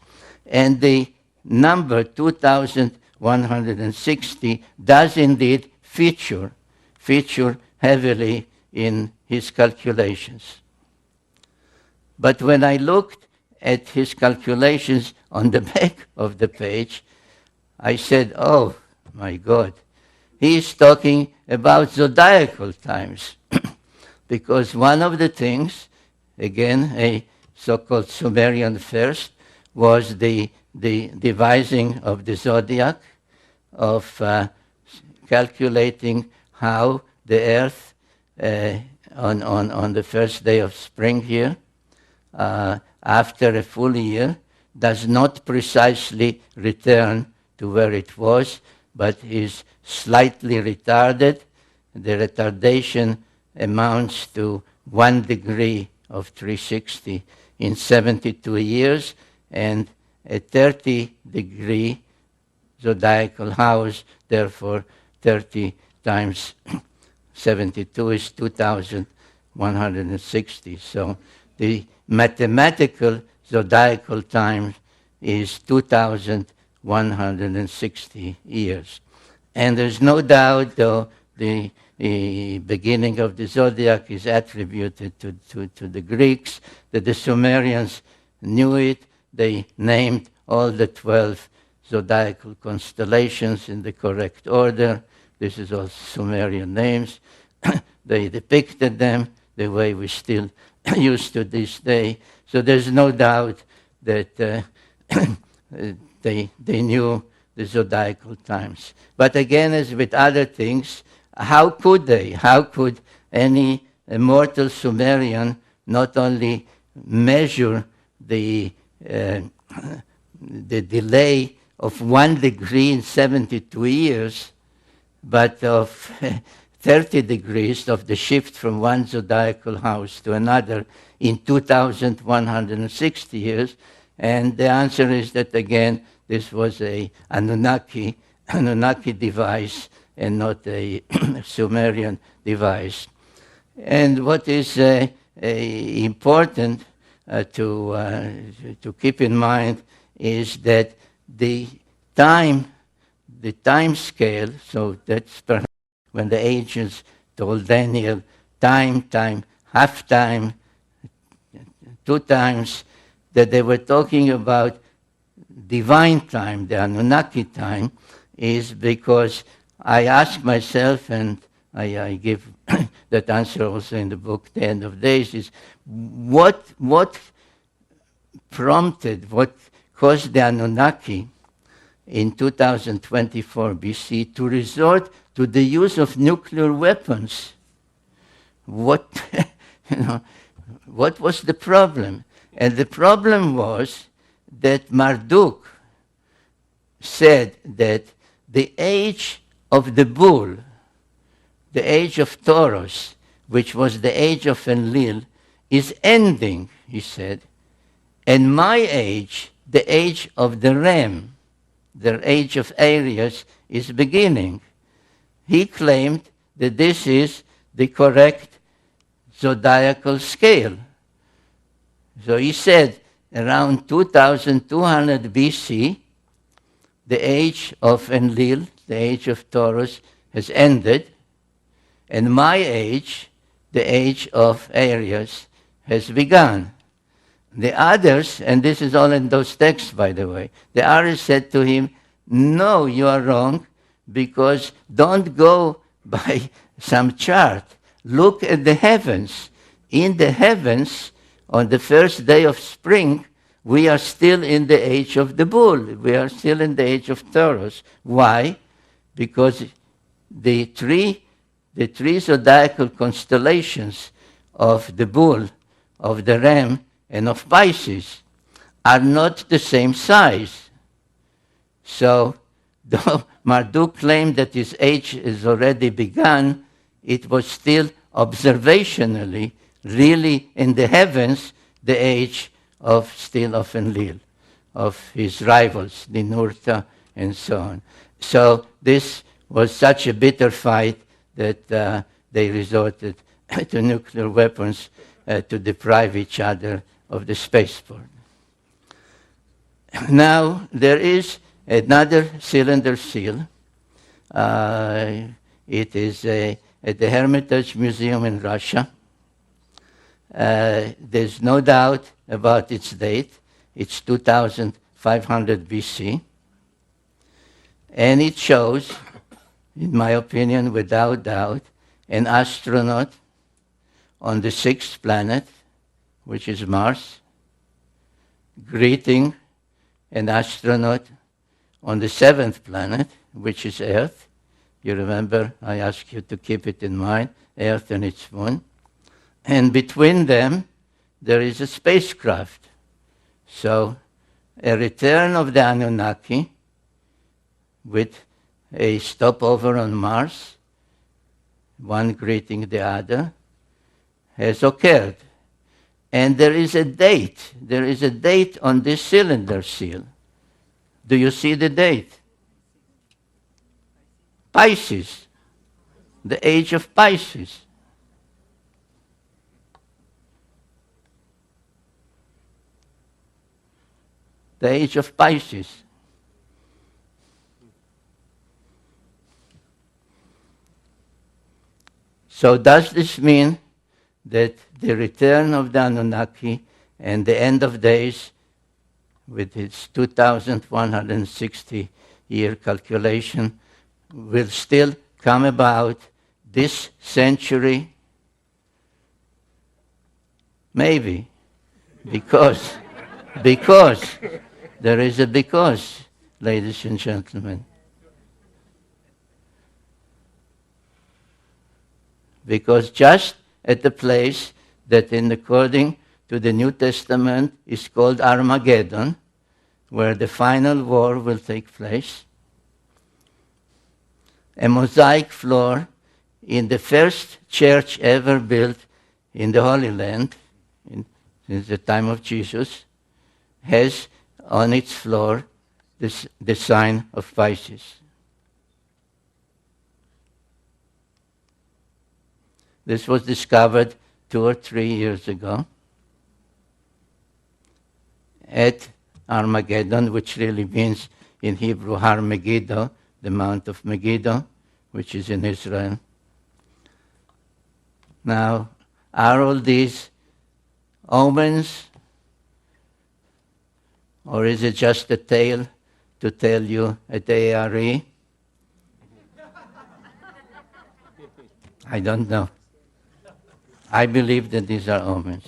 And the number 2160 does indeed feature heavily in his calculations. But when I looked at his calculations on the back of the page, I said, oh my God, he is talking about zodiacal times. Because one of the things, again, a so-called Sumerian first, was the devising of the zodiac, of calculating how the earth on the first day of spring here, after a full year, does not precisely return to where it was, but is slightly retarded. The retardation amounts to 1 degree of 360 in 72 years, and a 30-degree zodiacal house, therefore 30 times 72 is 2,160. So the mathematical zodiacal time is 2,160 years. And there's no doubt, though, the beginning of the zodiac is attributed to the Greeks, that the Sumerians knew it. They named all the 12 zodiacal constellations in the correct order. This is all Sumerian names. They depicted them the way we still use to this day. So there's no doubt that they knew the zodiacal times. But again, as with other things, how could they? How could any immortal Sumerian not only measure the delay of 1 degree in 72 years, but of 30 degrees of the shift from one zodiacal house to another in 2,160 years? And the answer is that, again, this was a Anunnaki device and not a Sumerian device. And what is important to keep in mind is that the time scale, so that's perhaps when the angels told Daniel, time, half time, 2 times, that they were talking about divine time, the Anunnaki time, is because I ask myself, and I give that answer also in the book, The End of Days, is what prompted, what caused the Anunnaki in 2024 BC to resort to the use of nuclear weapons? What was the problem? And the problem was that Marduk said that the age of the bull, the age of Taurus, which was the age of Enlil, is ending, he said, and my age, the age of the ram, the age of Aries, is beginning. He claimed that this is the correct zodiacal scale. So he said around 2200 BC, the age of Enlil, the age of Taurus, has ended, and my age, the age of Aries, has begun. The others, and this is all in those texts, by the way, the others said to him, no, you are wrong, because don't go by some chart. Look at the heavens. In the heavens, on the first day of spring, we are still in the age of the bull. We are still in the age of Taurus. Why? Because the three zodiacal constellations of the bull, of the ram, and of Pisces are not the same size. So, though Marduk claimed that his age has already begun, it was still observationally, really in the heavens, the age of Enlil, of his rivals, Ninurta, and so on. So this was such a bitter fight that they resorted to nuclear weapons to deprive each other of the spaceport. Now, there is another cylinder seal. It is at the Hermitage Museum in Russia. There's no doubt about its date. It's 2500 BC. And it shows, in my opinion, without doubt, an astronaut on the 6th planet, which is Mars, greeting an astronaut on the 7th planet, which is Earth. You remember, I asked you to keep it in mind, Earth and its moon. And between them, there is a spacecraft. So, a return of the Anunnaki with a stopover on Mars, one greeting the other, has occurred. And there is a date. There is a date on this cylinder seal. Do you see the date? Pisces. the age of Pisces. The age of Pisces. So does this mean that the return of the Anunnaki and the end of days, with its 2,160-year calculation, will still come about this century? Maybe, because there is a because, ladies and gentlemen. Because just at the place that, according to the New Testament, is called Armageddon, where the final war will take place, a mosaic floor in the first church ever built in the Holy Land, since the time of Jesus, has on its floor the sign of Pisces. This was discovered 2 or 3 years ago at Armageddon, which really means in Hebrew Har Megiddo, the Mount of Megiddo, which is in Israel. Now, are all these omens, or is it just a tale to tell you at ARE? I don't know. I believe that these are omens.